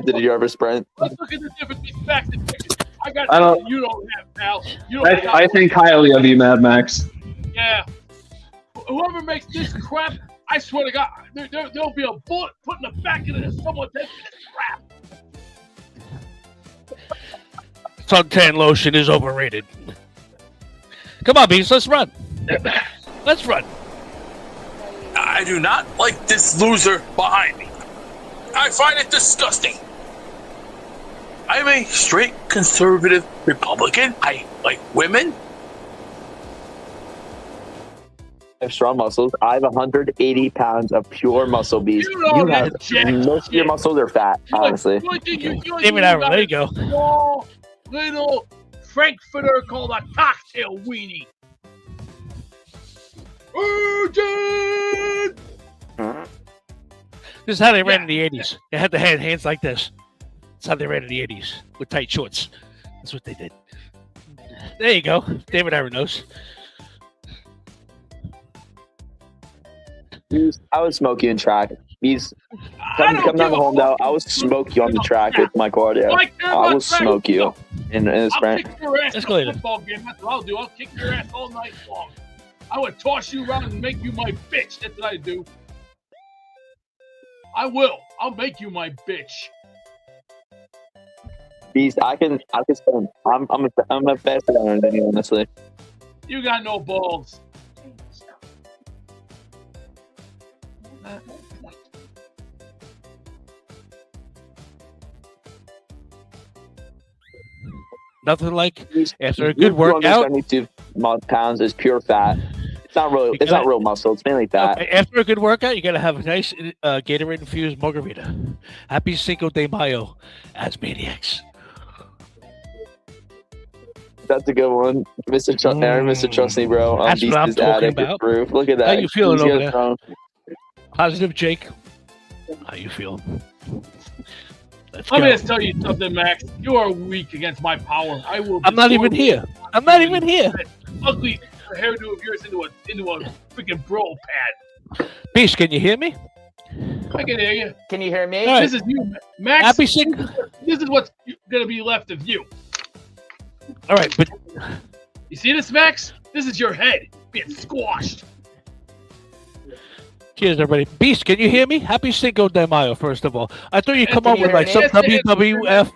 Did you ever sprint? Let's look at the difference between facts and fiction. I got I don't- something you don't have, pal. You don't have. I think highly of you, Mad Max. Yeah. Whoever makes this crap, I swear to God, there'll be a bullet put in the back of it if someone takes this crap. Suntan lotion is overrated. Come on, Beast, let's run. Let's run. I do not like this loser behind me. I find it disgusting. I'm a straight conservative Republican. I like women. I have strong muscles. I have 180 pounds of pure muscle, Beast. You don't have have jack most of your muscles are fat, honestly. David Aaron, there you go. Small little Frankfurter called a cocktail weenie. Urgent! This is how they ran in the 80s. They had the hands like this. That's how they ran in the 80s with tight shorts. That's what they did. There you go. David Aaron knows. I would smoke you in track. Come down home though. I would smoke you on the track with my cardio. I will smoke you in a I'll sprint. kick your ass in a Escalator. football game. That's what I'll do. I'll kick your ass all night long. I would toss you around and make you my bitch. That's what I do. I will. I'll make you my bitch. Beast, I can spin. I'm a faster runner than you, honestly. You got no balls. Nothing like after a good workout. 272 pounds is pure fat. It's not real. It's not real muscle. It's mainly fat. Okay, after a good workout, you gotta have a nice Gatorade infused margarita. Happy Cinco de Mayo, as maniacs. That's a good one, Mr. Aaron, Mr. Trust Me, bro. That's Beast what I'm is talking addict about. proof. Look at that. How you feeling He's over got there? strong- Positive, Jake. How you feeling? Let's Let go. me just tell you something, Max. You are weak against my power. I will. I'm not even destroy here. I'm not even here. Ugly, the hairdo of yours into a freaking bro pad. Beast, can you hear me? I can hear you. Can you hear me? All right. This is you, Max. Happy sick. This is what's gonna be left of you. All right, but You see this, Max? This is your head being squashed. cheers, everybody. Beast, can you hear me? Happy Cinco de Mayo, first of all. I thought you'd come up with like some WWF.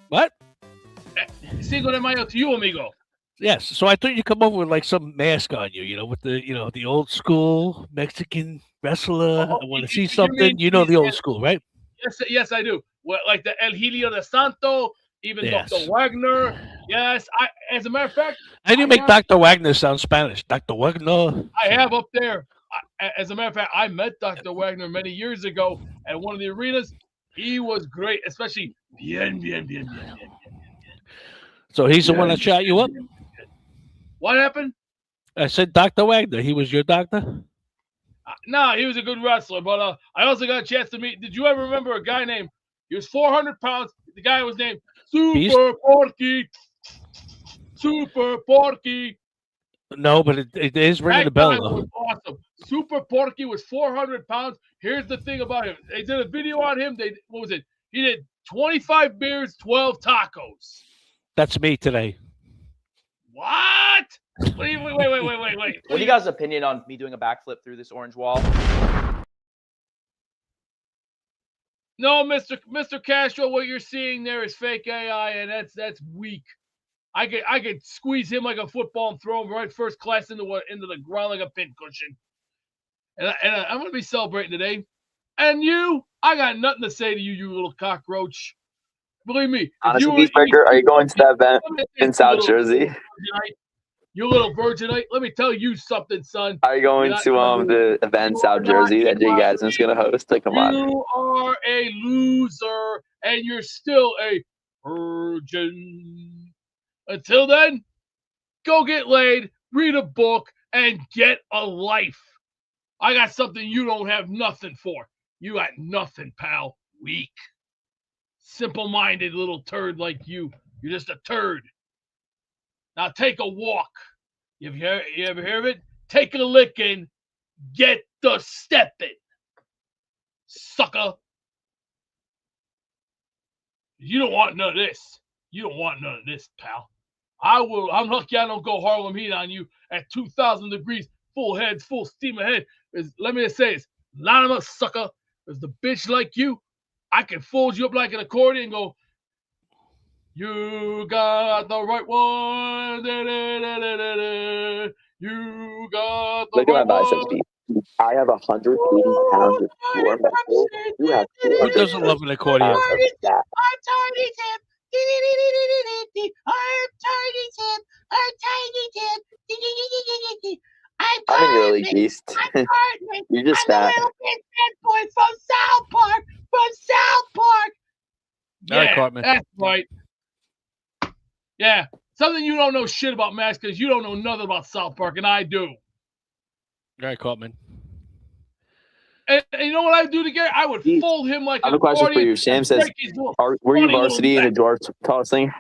What? Cinco de Mayo to you, amigo. Yes. So I thought you'd come over with like some mask on you, with the old school Mexican wrestler. I want to see something. The old school, right? Yes, I do. Well, like the El Helio de Santo, even Yes. Dr. Wagner. Yes, as a matter of fact, How do you make Dr. Wagner sound Spanish? Dr. Wagner. I have up there. As a matter of fact, I met Dr. Wagner many years ago at one of the arenas. He was great, especially bien. So he's the one that shot you up? What happened? I said Dr. Wagner. He was your doctor? No, he was a good wrestler, but I also got a chance to meet. Did you ever remember a guy named? He was 400 pounds. The guy was named Super Porky. Super Porky. No, but it is ringing the bell, That guy though. was awesome. Super Porky was 400 pounds. Here's the thing about him. They did a video on him. What was it? He did 25 beers, 12 tacos. That's me today. What? Wait. What do you guys' opinion on me doing a backflip through this orange wall? No, Mr. Castro, what you're seeing there is fake AI, and that's weak. I could squeeze him like a football and throw him right first class into the ground like a pincushion. And I'm gonna be celebrating today. And you, I got nothing to say to you, you little cockroach. Believe me. Honestly, Beastbreaker, are you going to that event in South Jersey? You little virginite. Let me tell you something, son. Are you going to the event in South Jersey that Jay Gadsden's going to host? Like, come on. You are a loser, and you're still a virgin. Until then, go get laid, read a book, and get a life. I got something you don't have nothing for. You got nothing, pal. Weak. Simple-minded little turd like you. You're just a turd. Now take a walk. You ever hear of it? Take a licking. Get the stepping. Sucker. You don't want none of this. You don't want none of this, pal. I'm lucky I don't go Harlem Heat on you at 2,000 degrees, full heads, full steam ahead. Let me just say this. Line them up, sucker. Because the bitch like you, I can fold you up like an accordion and go, you got the right one. You got the Look at right my biceps, one. Pete. I have 180 pounds of pure muscle. You have Who doesn't love an accordion? pounds of fat. I'm tiny Tim. I'm tiny Tim. I'm tiny Tim. I'm in your league, Beast. You're just fat. I'm a little bit fat boy from South Park. All right, Yeah, Cartman. that's right. Yeah, something you don't know shit about, Max, because you don't know nothing about South Park, and I do. All right, Cartman. And you know what I do to Gary? I would fold him like I have an a question for accordion you. Sam and says, break his little were you funny little varsity in the neck. dwarf tossing?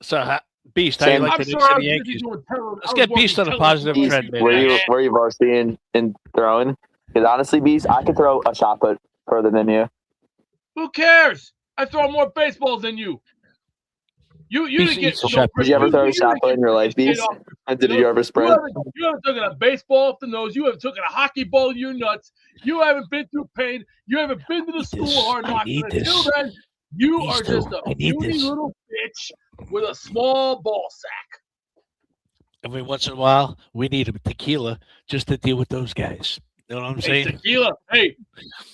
So, Beast, how do you Sam, like I'm the Knicks sorry, and the I'm busy Yankees? doing terror. Let's get Beast on a positive trend, man. Were you varsity in throwing? Because honestly, Beast, I could throw a shot put further than you. Who cares? I throw more baseballs than you. You didn't get Did you ever throw a shot put in your life, Beast? And did you ever sprint? You haven't taken a baseball off the nose. You haven't taken a hockey ball in your nuts. You haven't been through pain. You haven't been to the school of hard knocks. need And until this. then, you These are two. just a I need puny this. little bitch with a small ball sack. Every once in a while, we need a tequila just to deal with those guys. You know what I'm Hey, saying? tequila. Hey,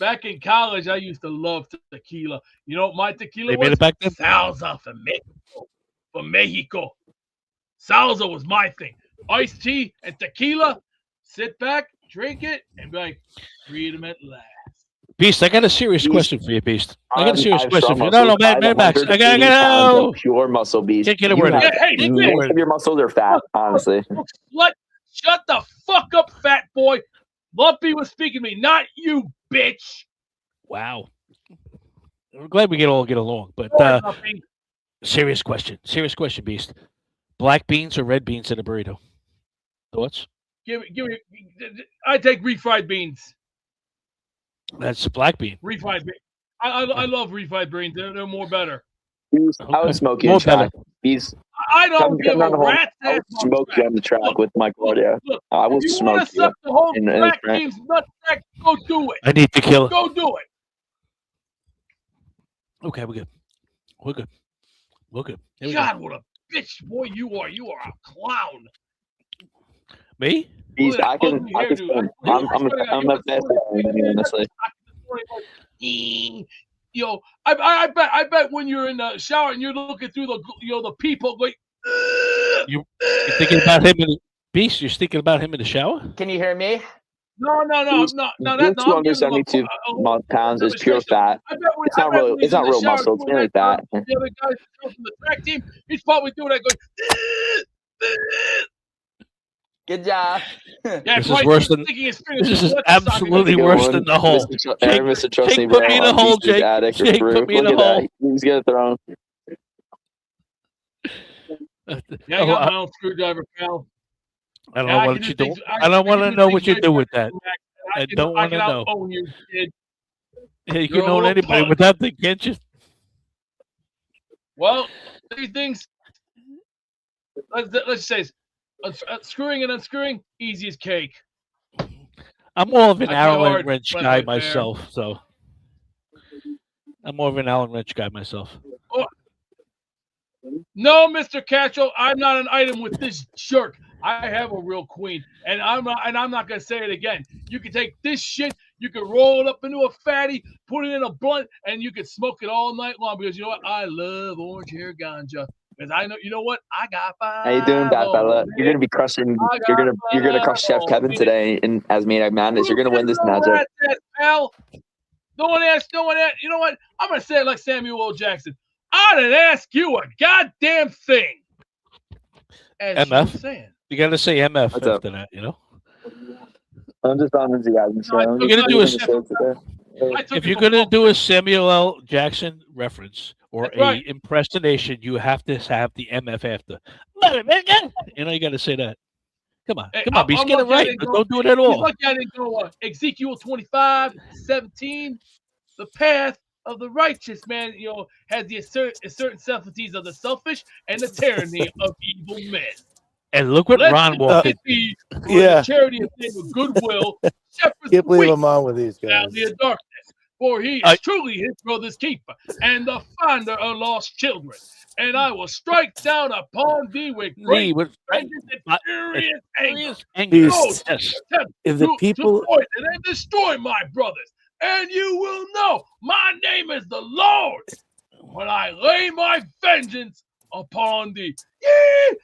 back in college, I used to love tequila. You know what my tequila They was? made it back then? Salsa from Mexico. From Mexico. Salsa was my thing. Iced tea and tequila. Sit back, drink it, and be like, freedom at last. Beast, I got a serious question for you, Beast. I got a serious have question strong for you. No, muscles. I have man, Max. I 180 got pounds to of pure muscle, Beast. Can't get a You word have in. Hey, Can't get a most word of your muscles are fat, honestly. Shut the fuck up, fat boy. Lumpy was speaking to me, not you, bitch. Wow. I'm glad we all get along, but serious question, Beast. Black beans or red beans in a burrito? Thoughts? Give me. I take refried beans. That's black bean. Refried beans. I love refried beans. They're more better. I would smoke you in track. I don't give a rat's I ass. would smoke you on the track with my cardio. I will If you smoke want to you. suck the whole in the track track. team's nutsack, go do it. I need to kill. Go do it. Okay, we're good. We're good. We're good. Here we God, go. what a bitch boy you are. You are a clown. Me? Beast, I can swim. I'm a fast guy, honestly. Yo, I bet when you're in the shower and you're looking through the people like You're thinking about him in the Beast? You're thinking about him in the shower? Can you hear me? No. Your 270 pounds is pure fat. It's not real muscle. It's mainly fat. The other guy from the track team, he's probably doing that going. Good job. Yeah, This is worse than. This is absolutely worse than the hole. Mr. Trust me, Jake, put me in the hole, Jake. Jake, put me in the hole. He's gonna throw. Yeah, I got my own screwdriver, pal. I don't know what you do. I don't want to know what you do with that. I don't want to know. Own you, kid. Yeah, you can own anybody with that thing, can't you? Well, these things. Let's say screwing and unscrewing, easy as cake. I'm more of an I try Allen hard, wrench but guy I'm fair. myself, so I'm more of an Allen wrench guy myself. Oh. No, Mr. Catchell, I'm not an item with this jerk. I have a real queen, and I'm not gonna say it again. You can take this shit, you can roll it up into a fatty, put it in a blunt, and you can smoke it all night long because you know what? I love orange hair ganja. Because I know, you know what? I got five. How you doing, Bad Fella? You're gonna be crushing. You're gonna crush Chef Kevin today in as Maniac Madness. You're gonna win this matchup. Pal. No one asked. You know what? I'm gonna say it like Samuel L. Jackson. I didn't ask you a goddamn thing. As you were MF. saying. You got to say MF What's after that, you know. I'm just on the guys. You're gonna do if you're gonna do a Samuel L. Jackson reference or a impersonation, you have to have the MF after. You know, you got to say that. Come on, come on, Beast, get it right. Don't do it at all. Look at it go. Ezekiel 25:17. The path of the righteous man, you know, has the certain subtleties of the selfish and the tyranny of evil men. And look what Ron walked in. Yeah. Charity of goodwill. Can't believe I'm on with these guys. Valley of darkness. For he is truly his brother's keeper and the finder of lost children. And I will strike down upon thee with great vengeance and furious anger. Beast. If the To people poison and destroy my brothers. And you will know my name is the Lord when I lay my vengeance upon thee. Yeah!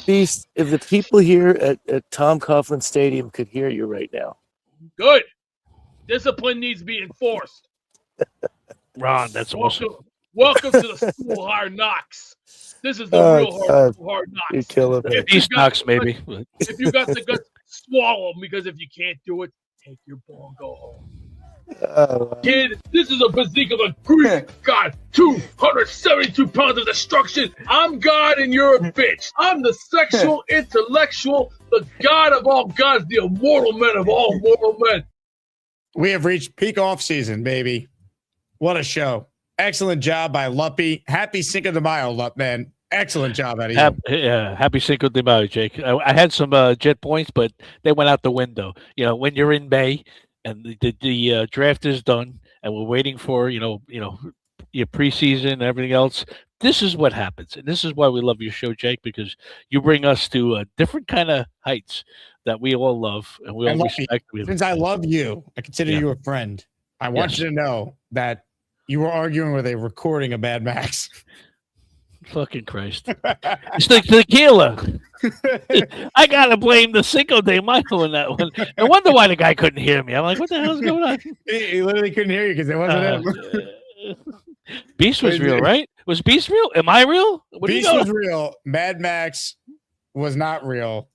Beast, if the people here at Tom Coughlin Stadium could hear you right now. Good. Discipline needs to be enforced. Ron, that's awesome. Welcome to the school hard knocks. This is the real hard knocks. You're killing me. These knocks, maybe. If you got the guts, swallow them, because if you can't do it, take your ball and go home. Kid, this is a physique of a Greek god, 272 pounds of destruction. I'm God and you're a bitch. I'm the sexual, intellectual, the god of all gods, the immortal men of all mortal men. We have reached peak off season, baby. What a show. Excellent job by Luppy. Happy Cinco de Mayo, Lupp, man. Excellent job out of you. Happy Cinco de Mayo, Jake. I had some jet points, but they went out the window. You know, when you're in May and the draft is done and we're waiting for, your preseason and everything else, this is what happens. And this is why we love your show, Jake, because you bring us to different kind of heights that we all love and we all respect. Since I love you, I consider you a friend. I want you to know that you were arguing with a recording of Mad Max. Fucking Christ. It's the tequila. I got to blame the Cinco de Mayo in that one. I wonder why the guy couldn't hear me. I'm like, what the hell's going on? He literally couldn't hear you because it wasn't him. Beast was real, right? Was Beast real? Am I real? Beast was real. Mad Max was not real.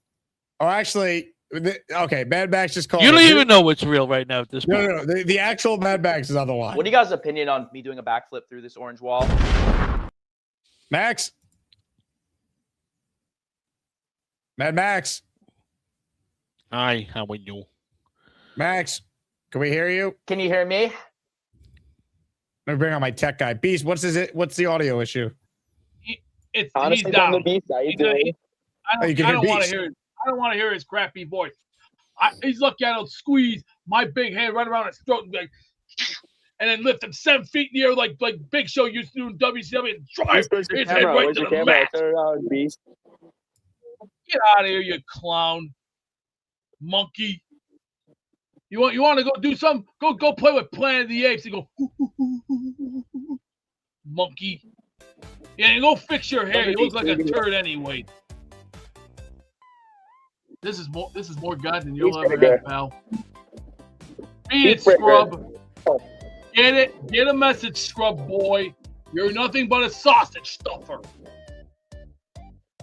Oh, actually, okay, Mad Max just called. You don't even know what's real right now at this point. No. The actual Mad Max is on the line. What do you guys' opinion on me doing a backflip through this orange wall? Max? Mad Max? Hi, how are you? Max, can we hear you? Can you hear me? Let me bring on my tech guy. Beast, what's the audio issue? He's Honestly, down. the Beast, how you doing? I don't want to hear it. I don't want to hear his crappy voice. He's lucky I don't squeeze my big hand right around his throat and be like, and then lift him 7 feet in the air like Big Show used to do in WCW and drive his head right to the mat. Turn it on, Beast. Get out of here, you clown, monkey. You want to go do something? Go play with Planet of the Apes and go, monkey. Yeah, and go fix your hair. You look like a turd anyway. This is more God than you'll ever have, pal. Beat it, scrub. Get it? Get a message, scrub boy. You're nothing but a sausage stuffer.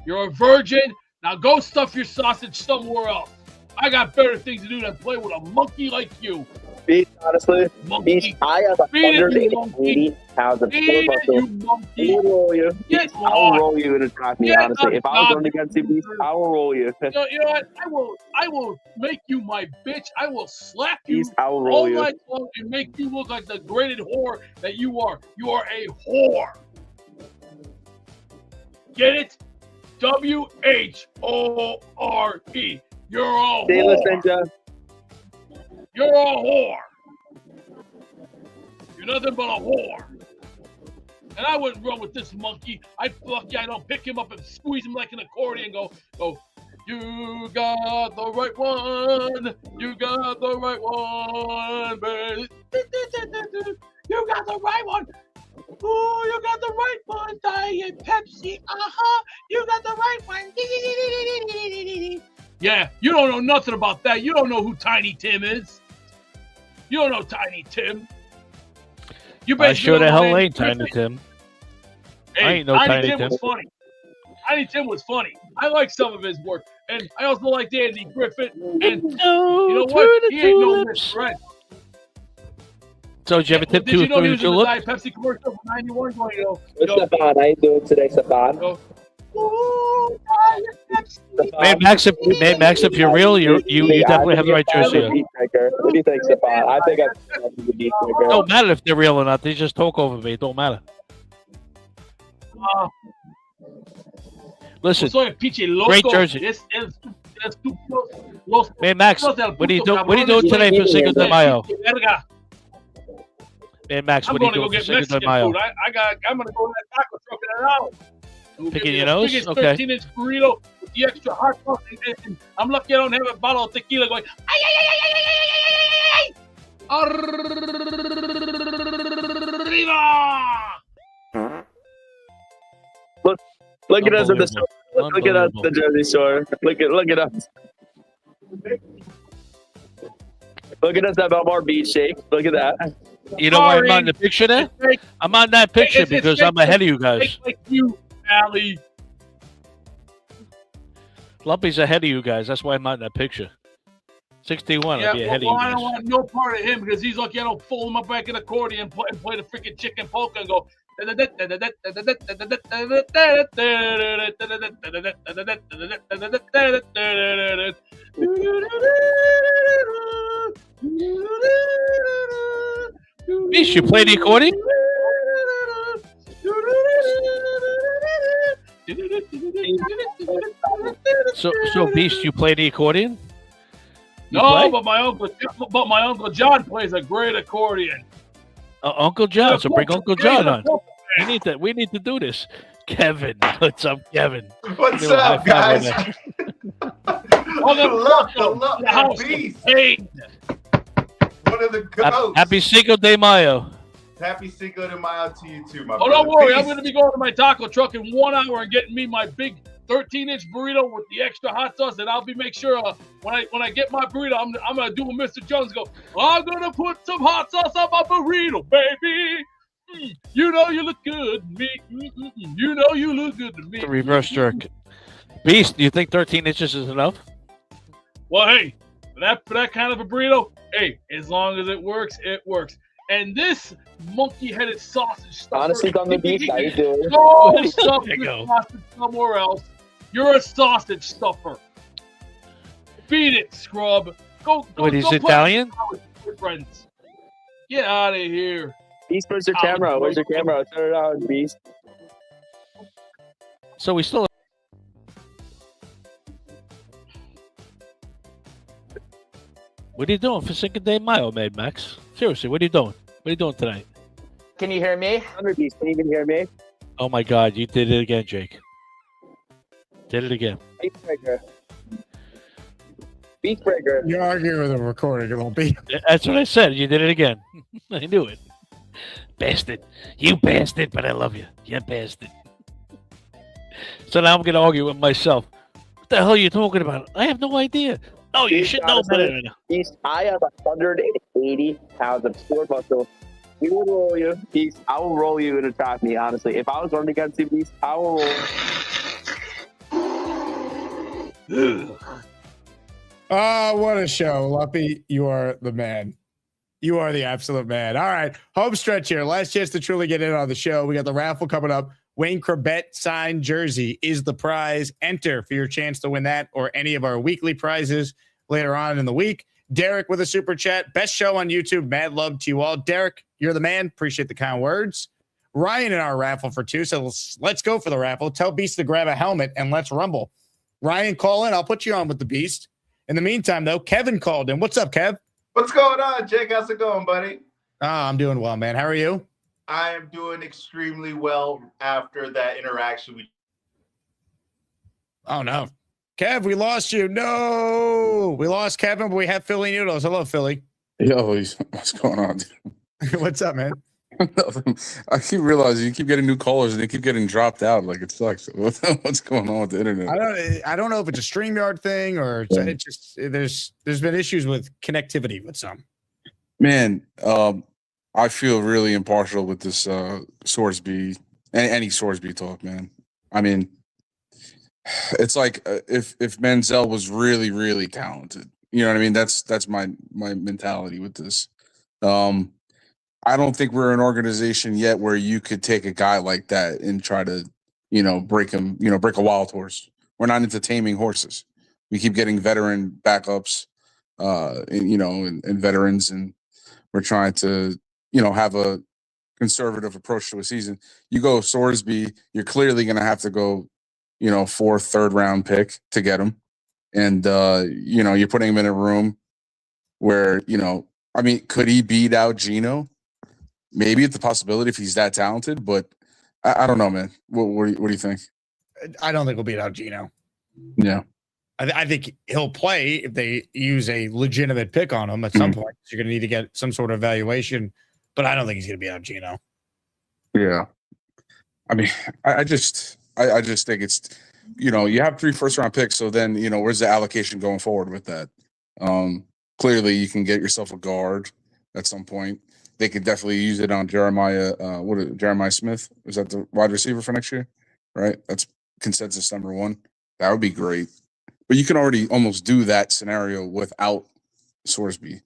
You're a virgin. Now go stuff your sausage somewhere else. I got better things to do than play with a monkey like you. Beast, honestly, monkey. Beast, I have 180 pounds of core muscle. I will roll you. I will roll you in a coffee, honestly. If I was going against you, Beast, I will roll you. You know what? I will make you my bitch. I will slap you Beast, I will roll all you. night long and make you look like the graded whore that you are. You are a whore. Get it? W-H-O-R-E. You're a whore. You're a whore. You're nothing but a whore. And I wouldn't run with this monkey. I'd lucky I don't pick him up and squeeze him like an accordion. Go. You got the right one. You got the right one, baby. You got the right one. Ooh, you got the right one. Diet Pepsi. You got the right one. Yeah, you don't know nothing about that. You don't know who Tiny Tim is. You don't know Tiny Tim. I sure the hell ain't Tiny Tim. Hey, I ain't no Tiny Tim. was funny. Tiny Tim was funny. I like some of his work. And I also liked Andy Griffith. And you know what? He ain't no misread. So did you ever tip Did you know he was in the tulip? Diet Pepsi commercial for 91? What's Stefan? How you doing today, Stefan? Man, Max, if you're real, you definitely have the right jersey. What do you think, Stefan? I think I'm the beat maker. It don't matter if they're real or not. They just talk over me. It don't matter. Listen, great jersey. Man, Max, what are you doing today for Cinco de Mayo? Man, Max, what are you doing for Cinco de Mayo? I'm gonna go to that taco truck in an hour. Picking your nose? Biggest Okay. 13-inch burrito with the extra hot sauce, and I'm lucky I don't have a bottle of tequila going. Look at us at the store. Look at us at the jersey store. Look at us. Look at us at Belmar Beach Shake. Look at that. You know why I'm on the picture there? I'm on that picture because I'm ahead of you guys. Like you, Allie. Lumpy's ahead of you guys. That's why I'm on that picture. 61, I'll be ahead of you I guys. don't want no part of him because he's lucky I don't fold him up back in accordion and play the freaking chicken polka and go. Beast, you play the accordion? So Beast, you play the accordion? You No, play? but my uncle John plays a great accordion. Uncle John. So bring Uncle John on. We need to do this. Kevin, what's up, Kevin? What's Give me a up, high five guys? On the house beast. Hey. One of the goats. Happy Cinco de Mayo. Happy Cinco de Mayo to you too, my Oh, brother. don't worry. I'm Beast. going to be going to my taco truck in 1 hour and getting me my big 13-inch burrito with the extra hot sauce. And I'll be make sure when I get my burrito, I'm going to do what Mr. Jones go. I'm going to put some hot sauce on my burrito, baby. You know you look good to me. You know you look good to me. The reverse jerk. Beast, do you think 13 inches is enough? Well, hey, for that kind of a burrito, hey, as long as it works, it works. And this monkey-headed sausage stuffer. Honestly, on the beach, how you doing? Go stuff There you your go. sausage somewhere else. You're a sausage stuffer. Beat it, scrub. Go. What, he's play Italian? with your friends. Get out of here. Beast, where's your camera? Where's your camera? Turn it on, Beast. So we still. What are you doing for Cinco de Mayo, Mad Max? Seriously, what are you doing? What are you doing tonight? Can you hear me? Beast, can you even hear me? Oh my God, you did it again, Jake. Did it again. Beast breaker. Beast breaker. You're arguing with a recording, it won't be. That's what I said. You did it again. I knew it. Bastard. You bastard, but I love you. You bastard. So now I'm going to argue with myself. What the hell are you talking about? I have no idea. Oh, you Beast, should know better than that. Beast, I have 180 pounds of sport muscle. We will roll you, Beast. I will roll you in a trap me, honestly. If I was running against you, Beast, I will roll. Oh, what a show. Luppy, you are the man. You are the absolute man. All right. Home stretch here. Last chance to truly get in on the show. We got the raffle coming up. Wayne Corbett signed jersey is the prize. Enter for your chance to win that or any of our weekly prizes later on in the week. Derek with a super chat. Best show on YouTube. Mad love to you all. Derek, you're the man. Appreciate the kind words. Ryan in our raffle for 2. So let's go for the raffle. Tell Beast to grab a helmet and let's rumble. Ryan, call in. I'll put you on with the Beast. In the meantime, though, Kevin called in. What's up, Kev? What's going on, Jake? How's it going, buddy? I'm doing well, man. How are you? I am doing extremely well after that interaction. Oh, no. Kev, we lost you. No. We lost Kevin, but we have Philly Noodles. Hello, Philly. Yo, what's going on? What's up, man? Nothing. I keep realizing you keep getting new callers and they keep getting dropped out. Like it sucks. What's going on with the internet? I don't know if it's a StreamYard thing or it just there's been issues with connectivity with some. Man, I feel really impartial with this Sorsby, any Sorsby talk, man. I mean, it's like if Manziel was really, really talented, you know what I mean? That's my mentality with this. I don't think we're an organization yet where you could take a guy like that and try to, break him, break a wild horse. We're not into taming horses. We keep getting veteran backups, and veterans, and we're trying to, have a conservative approach to a season. You go Sorsby, you're clearly going to have to go, 4th, 3rd round pick to get him. And, you're putting him in a room where, could he beat out Geno? Maybe it's a possibility if he's that talented, but I don't know, man. What do you think? I don't think we'll beat out Geno. Yeah. I think he'll play if they use a legitimate pick on him at some point. You're going to need to get some sort of valuation, but I don't think he's going to beat out Geno. Yeah. I mean, I just think it's, you have 3 first-round picks, so then, where's the allocation going forward with that? Clearly, you can get yourself a guard at some point. They could definitely use it on Jeremiah Smith? Is that the wide receiver for next year? Right? That's consensus number 1. That would be great. But you can already almost do that scenario without Sorsby.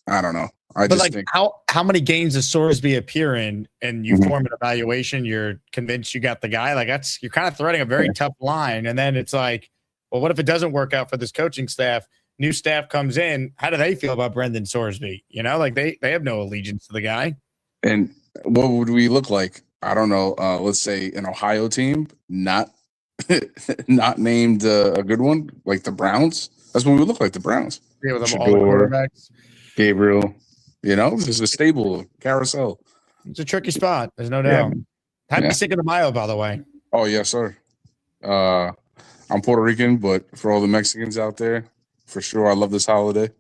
I don't know. I just think how many games does Sorsby appear in and you form an evaluation, you're convinced you got the guy? Like you're kind of threading a very tough line. And then it's like, well, what if it doesn't work out for this coaching staff? New staff comes in. How do they feel about Brendan Sorsby? They have no allegiance to the guy. And what would we look like? I don't know. Let's say an Ohio team, not named a good one, like the Browns. That's what we would look like, the Browns. Yeah, with them all the quarterbacks. Gabriel, this is a stable carousel. It's a tricky spot. There's no doubt. Happy Cinco de Mayo, by the way. Oh, yes, sir. I'm Puerto Rican, but for all the Mexicans out there, for sure, I love this holiday.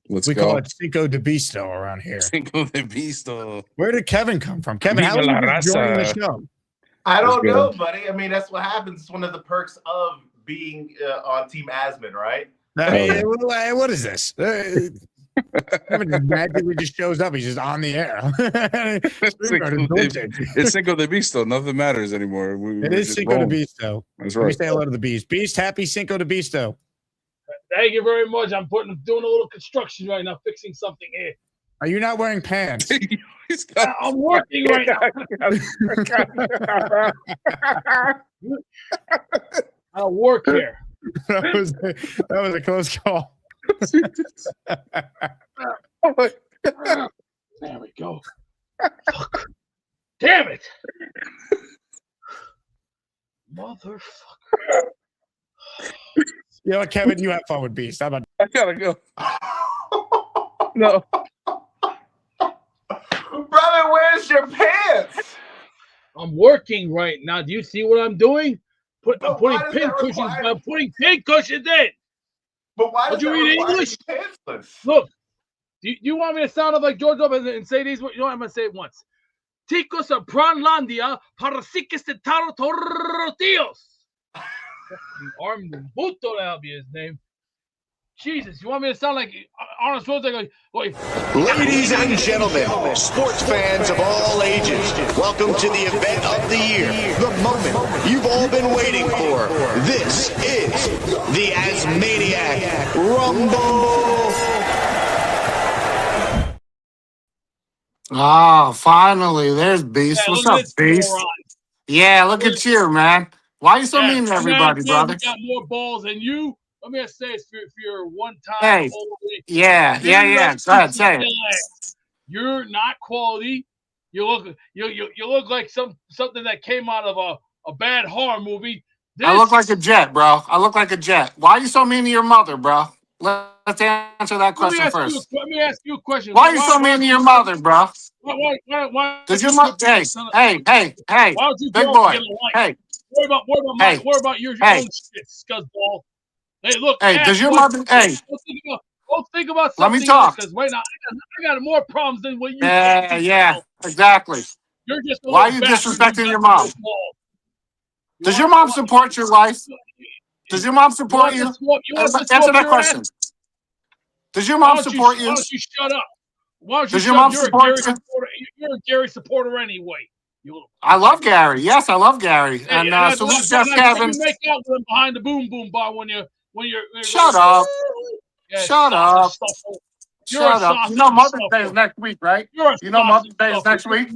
We call it Cinco de Bisto around here. Cinco de Bisto. Where did Kevin come from? Kevin, how did you join the show? I don't know, buddy. I mean, that's what happens. It's one of the perks of being on Team Asman, right? What is this? Kevin magically just shows up. He's just on the air. It's Cinco de Bisto. Nothing matters anymore. It is Cinco de Bisto. That's right. Let me say hello to the Beast. Beast, happy Cinco de Bisto. Thank you very much. I'm doing a little construction right now, fixing something here. Are you not wearing pants? I'm working right now. I work here. That was a close call. There we go. Fuck. Damn it. Motherfucker. You know what, Kevin? You have fun with Beast. How about I gotta go. No. Brother, where's your pants? I'm working right now. Do you see what I'm doing? I'm putting why does pin that cushions. require- I'm putting pin cushions in. But why Don't does you that read require English? pantsless? Look, do you want me to sound up like George Lopez and say these? You know, I'm gonna say it once. Ticos a Pranlandia para siques de taro tortillos. Arm Buto, that'll be his name. Jesus, you want me to sound like Arnold Schwarzenegger? Ladies and gentlemen, sports fans of all ages, welcome to the event of the year, the moment you've all been waiting for. This is the Asmaniac Rumble. Oh, finally, there's Beast. Yeah, What's look at up, this Beast? moron. Yeah, look at you, man. Why you so mean to Yeah, everybody, we brother? got more balls than you. Let me just say this for your one-time Hey, yeah. Go ahead, say it. You're not quality. You look like something that came out of a bad horror movie. I look like a jet, bro. I look like a jet. Why you so mean to your mother, bro? Let's answer that question first. Let me ask you a question. Why you so mean to your mother, bro? Why Does your mother? Hey, Why don't you big grow up boy. and get a life? Hey, Worry about your own shit, scuzzball. Hey, look. Hey, does your mother? Hey, Go think about let me something talk. because right now I got more problems than what you. Yeah, exactly. You're just a Why are little you bastard. disrespecting your mom? Does your mom support your life? Does your mom support you? Answer that question. Does your mom support you? Why don't you shut up? Why don't you Does your shut mom up? You're a support Gary you? supporter. You're a Gary supporter anyway. I love Gary. Yes, I love Gary. And that's salute why Jeff Kevin. you make out with him behind the boom boom bar when you're Shut up. Yeah, Shut up. You're Shut up. You know Mother's Day is next week, right? You know Mother's Day is next week?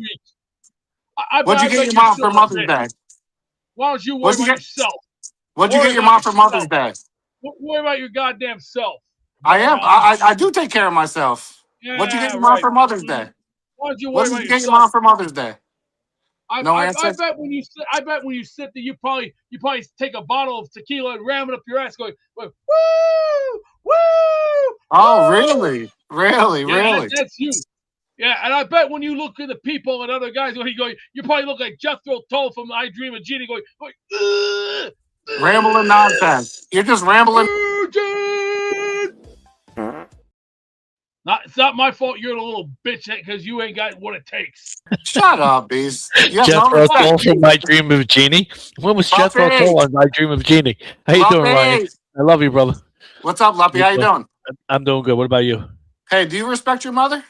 What'd you get your mom for Mother's Day? Why don't you worry about yourself? What'd you get your mom for Mother's Day? Worry about your goddamn self. I am. I do take care of myself. What'd you get your mom for Mother's Day? Why don't you What worry did about you get yourself? your mom for Mother's Day? No I answer. bet when you sit there, you probably take a bottle of tequila and ram it up your ass, going woo, woo. Oh, woo! really? Really? Yeah, Really? that's you. Yeah, and I bet when you look at the people and other guys, when you probably look like Jethro Tull from I Dream of Jeannie, going Rambling nonsense. You're just rambling. It's not my fault you're a little bitch because you ain't got what it takes. Shut up, Beast. You have no Jethro Tull respect. from My Dream of Jeannie. When was Jethro Lumpy. Tull on My Dream of Jeannie? How you doing, Ryan? Lumpy. I love you, brother. What's up, Lumpy? How you doing? I'm doing good. What about you? Hey, do you respect your mother?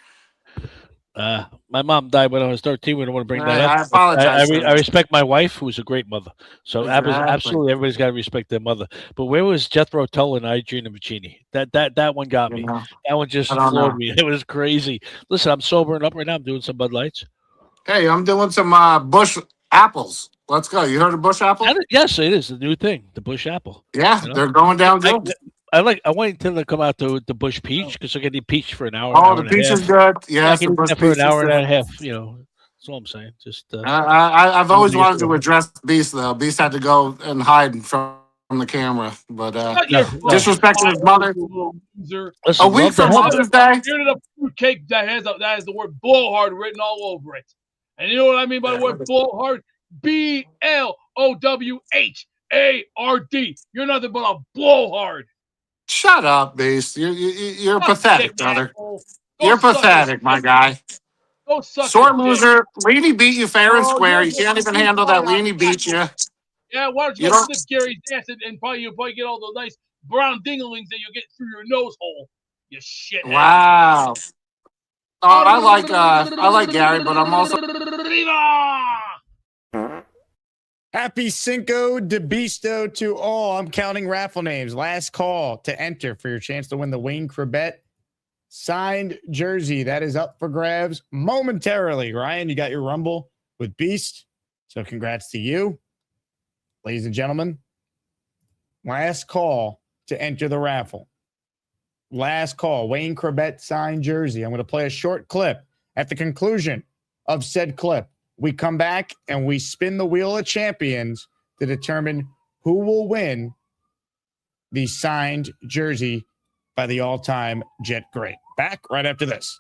My mom died when I was 13. We don't want to bring that I up. apologize, sir. I respect my wife, who's a great mother. So Exactly. absolutely, everybody's got to respect their mother. But where was Jethro Tull and I Dream of Jeannie? That one got me. That one just I don't floored know. me. It was crazy. Listen, I'm sobering up right now. I'm doing some Bud Lights. Hey, I'm doing some Bush apples. Let's go. You heard of Bush apple? Yes, it is the new thing, the Bush apple. Yeah, You know? they're going down good. I wait until they come out to the Bush peach because they're getting peach for an hour. Oh, hour the and a peach half. is good. Yeah, I Yes, can the eat Bush that for peach an hour is and a good. half. That's all I'm saying. Just I've always wanted to Yes, address Beast though. Beast had to go and hide from the camera, but disrespecting his mother. Loser. A week from Mother's Day. You're a fruitcake that has the word blowhard written all over it. And you know what I mean by the word blowhard? BLOWHARD. You're nothing but a blowhard. Shut up, Beast. You're Suck pathetic, dick, brother. asshole. You're Go suck pathetic, it. my guy. Go suck Sore a dick. loser. Leany beat you fair and Oh, square. you're You can't just even a handle that. retard. Leany beat you. Yeah, why don't you You go don't- sniff Gary's ass and you'll probably get all the nice brown dinglings that you get through your nose hole. You shithead. Wow. Oh, I like Gary, but I'm also Happy Cinco de Beasto to all. I'm counting raffle names. Last call to enter for your chance to win the Wayne Corbett signed jersey. That is up for grabs momentarily. Ryan, you got your Rumble with Beast. So congrats to you. Ladies and gentlemen, last call to enter the raffle. last call. Wayne Corbett signed jersey. I'm going to play a short clip. At the conclusion of said clip, we come back and we spin the wheel of champions to determine who will win the signed jersey by the all-time Jet great. Back right after this.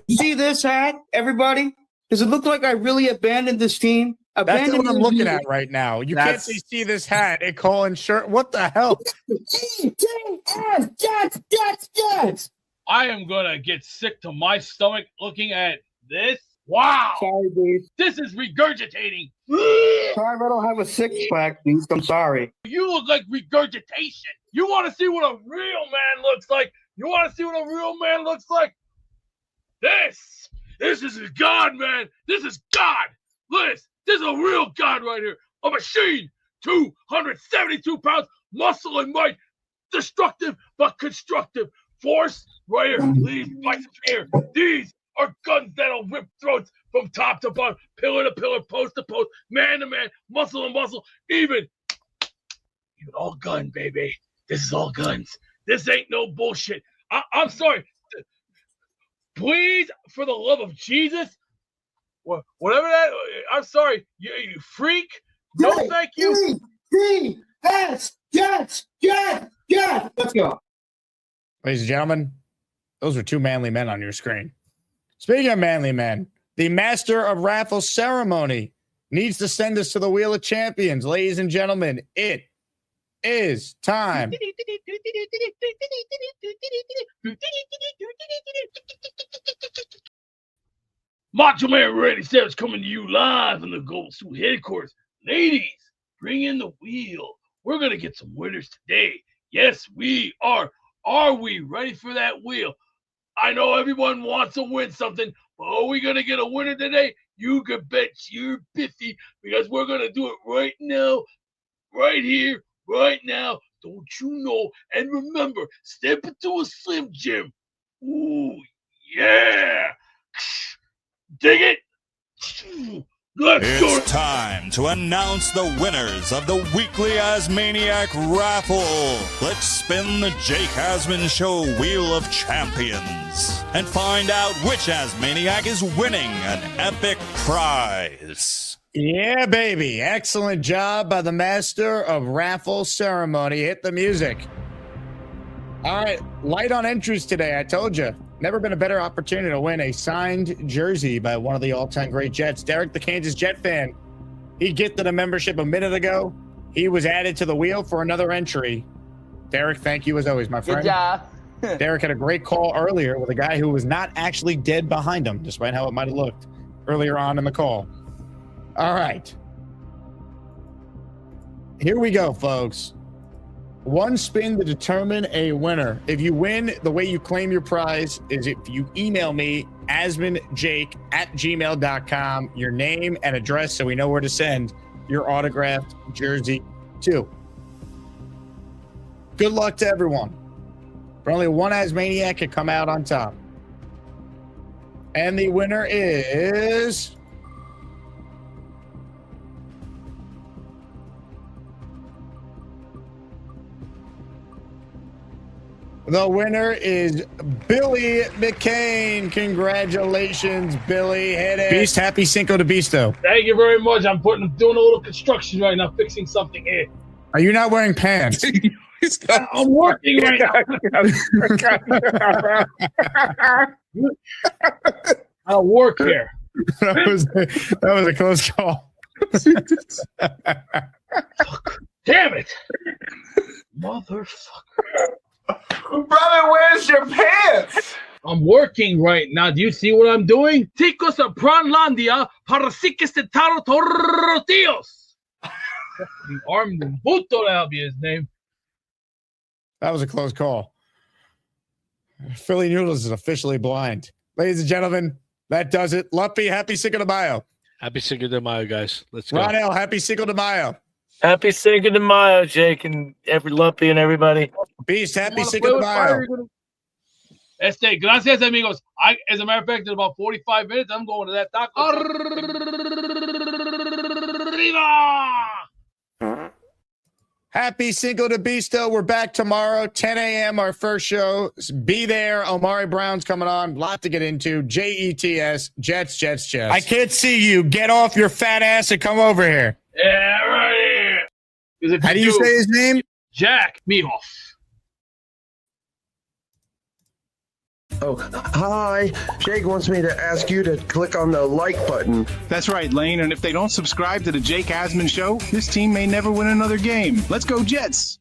See this hat, everybody? Does it look like I really abandoned this team? That's what I'm looking at right now. You can't see this hat and Colin shirt. What the hell? Jets. I am gonna get sick to my stomach looking at this. Wow. Sorry, Beast. This is regurgitating. Sorry, I don't have a six-pack, Beast. I'm sorry. You look like regurgitation. You want to see what a real man looks like? You want to see what a real man looks like? This is God, man. This is God. Look, this is a real God right here. A machine. 272 pounds, muscle and might. Destructive but constructive. Force right here. These biceps here. These are guns that'll rip throats from top to bottom, pillar to pillar, post to post, man to man, muscle to muscle, even all gun, baby. This is all guns. This ain't no bullshit. I'm sorry. Please, for the love of Jesus, whatever that, I'm sorry, you freak. No, thank you. Jets. Let's go. Ladies and gentlemen, those are two manly men on your screen. Speaking of manly men, the master of Raffle ceremony needs to send us to the Wheel of Champions. Ladies and gentlemen, it is time. Macho Man Randy Savage coming to you live from the Gold Suit headquarters. Ladies, bring in the wheel. We're going to get some winners today. Yes, we are. Are we ready for that wheel? I know everyone wants to win something, but are we going to get a winner today? You can bet you're biffy because we're going to do it right now, right here, right now. Don't you know? And remember, step into a Slim Jim. Ooh, yeah. Dig it. It's time to announce the winners of the weekly Asmaniac Raffle. Let's spin the Jake Asman Show Wheel of Champions and find out which Asmaniac is winning an epic prize. Yeah, baby. Excellent job by the master of Raffle ceremony. Hit the music. All right, light on entries today. I told you. Never been a better opportunity to win a signed jersey by one of the all-time great Jets. Derek, the Kansas Jet fan, he gifted a membership a minute ago. He was added to the wheel for another entry. Derek, thank you as always, my friend. Good job. Derek had a great call earlier with a guy who was not actually dead behind him, despite how it might have looked earlier on in the call. All right. Here we go, folks. One spin to determine a winner. If you win, the way you claim your prize is if you email me, asmanjake@gmail.com, your name and address so we know where to send your autographed jersey to. Good luck to everyone. But only one Asmaniac can come out on top. And the winner is... The winner is Billy McCain. Congratulations, Billy. Hit it. Beast, happy Cinco de Beasto. Thank you very much. I'm doing a little construction right now, fixing something here. Are you not wearing pants? I'm working right now. I'll work here. That was a close call. Damn it. Motherfucker. Brother, where's your pants? I'm working right now. Do you see what I'm doing? Ticos a Pranlandia para siques de taro tortillos. Armed and Buto, that'll be his name. That was a close call. Philly Noodles is officially blind. Ladies and gentlemen, that does it. Lumpy, happy Cinco de Mayo. Happy Cinco de Mayo, guys. Let's go. Ronell, happy Cinco de Mayo. Happy Cinco de Mayo, Jake, and Lumpy and everybody. Beast, happy Cinco de Mayo. Gracias, amigos. As a matter of fact, in about 45 minutes, I'm going to that taco. Arriba! Happy Cinco de Beasto. We're back tomorrow, 10 a.m. Our first show. Be there. Omari Brown's coming on. Lot to get into. JETS. Jets. I can't see you. Get off your fat ass and come over here. Yeah, right here. How do you say his name? Jack Mehoff. Oh, hi. Jake wants me to ask you to click on the like button. That's right, Lane. And if they don't subscribe to the Jake Asman Show, this team may never win another game. Let's go, Jets.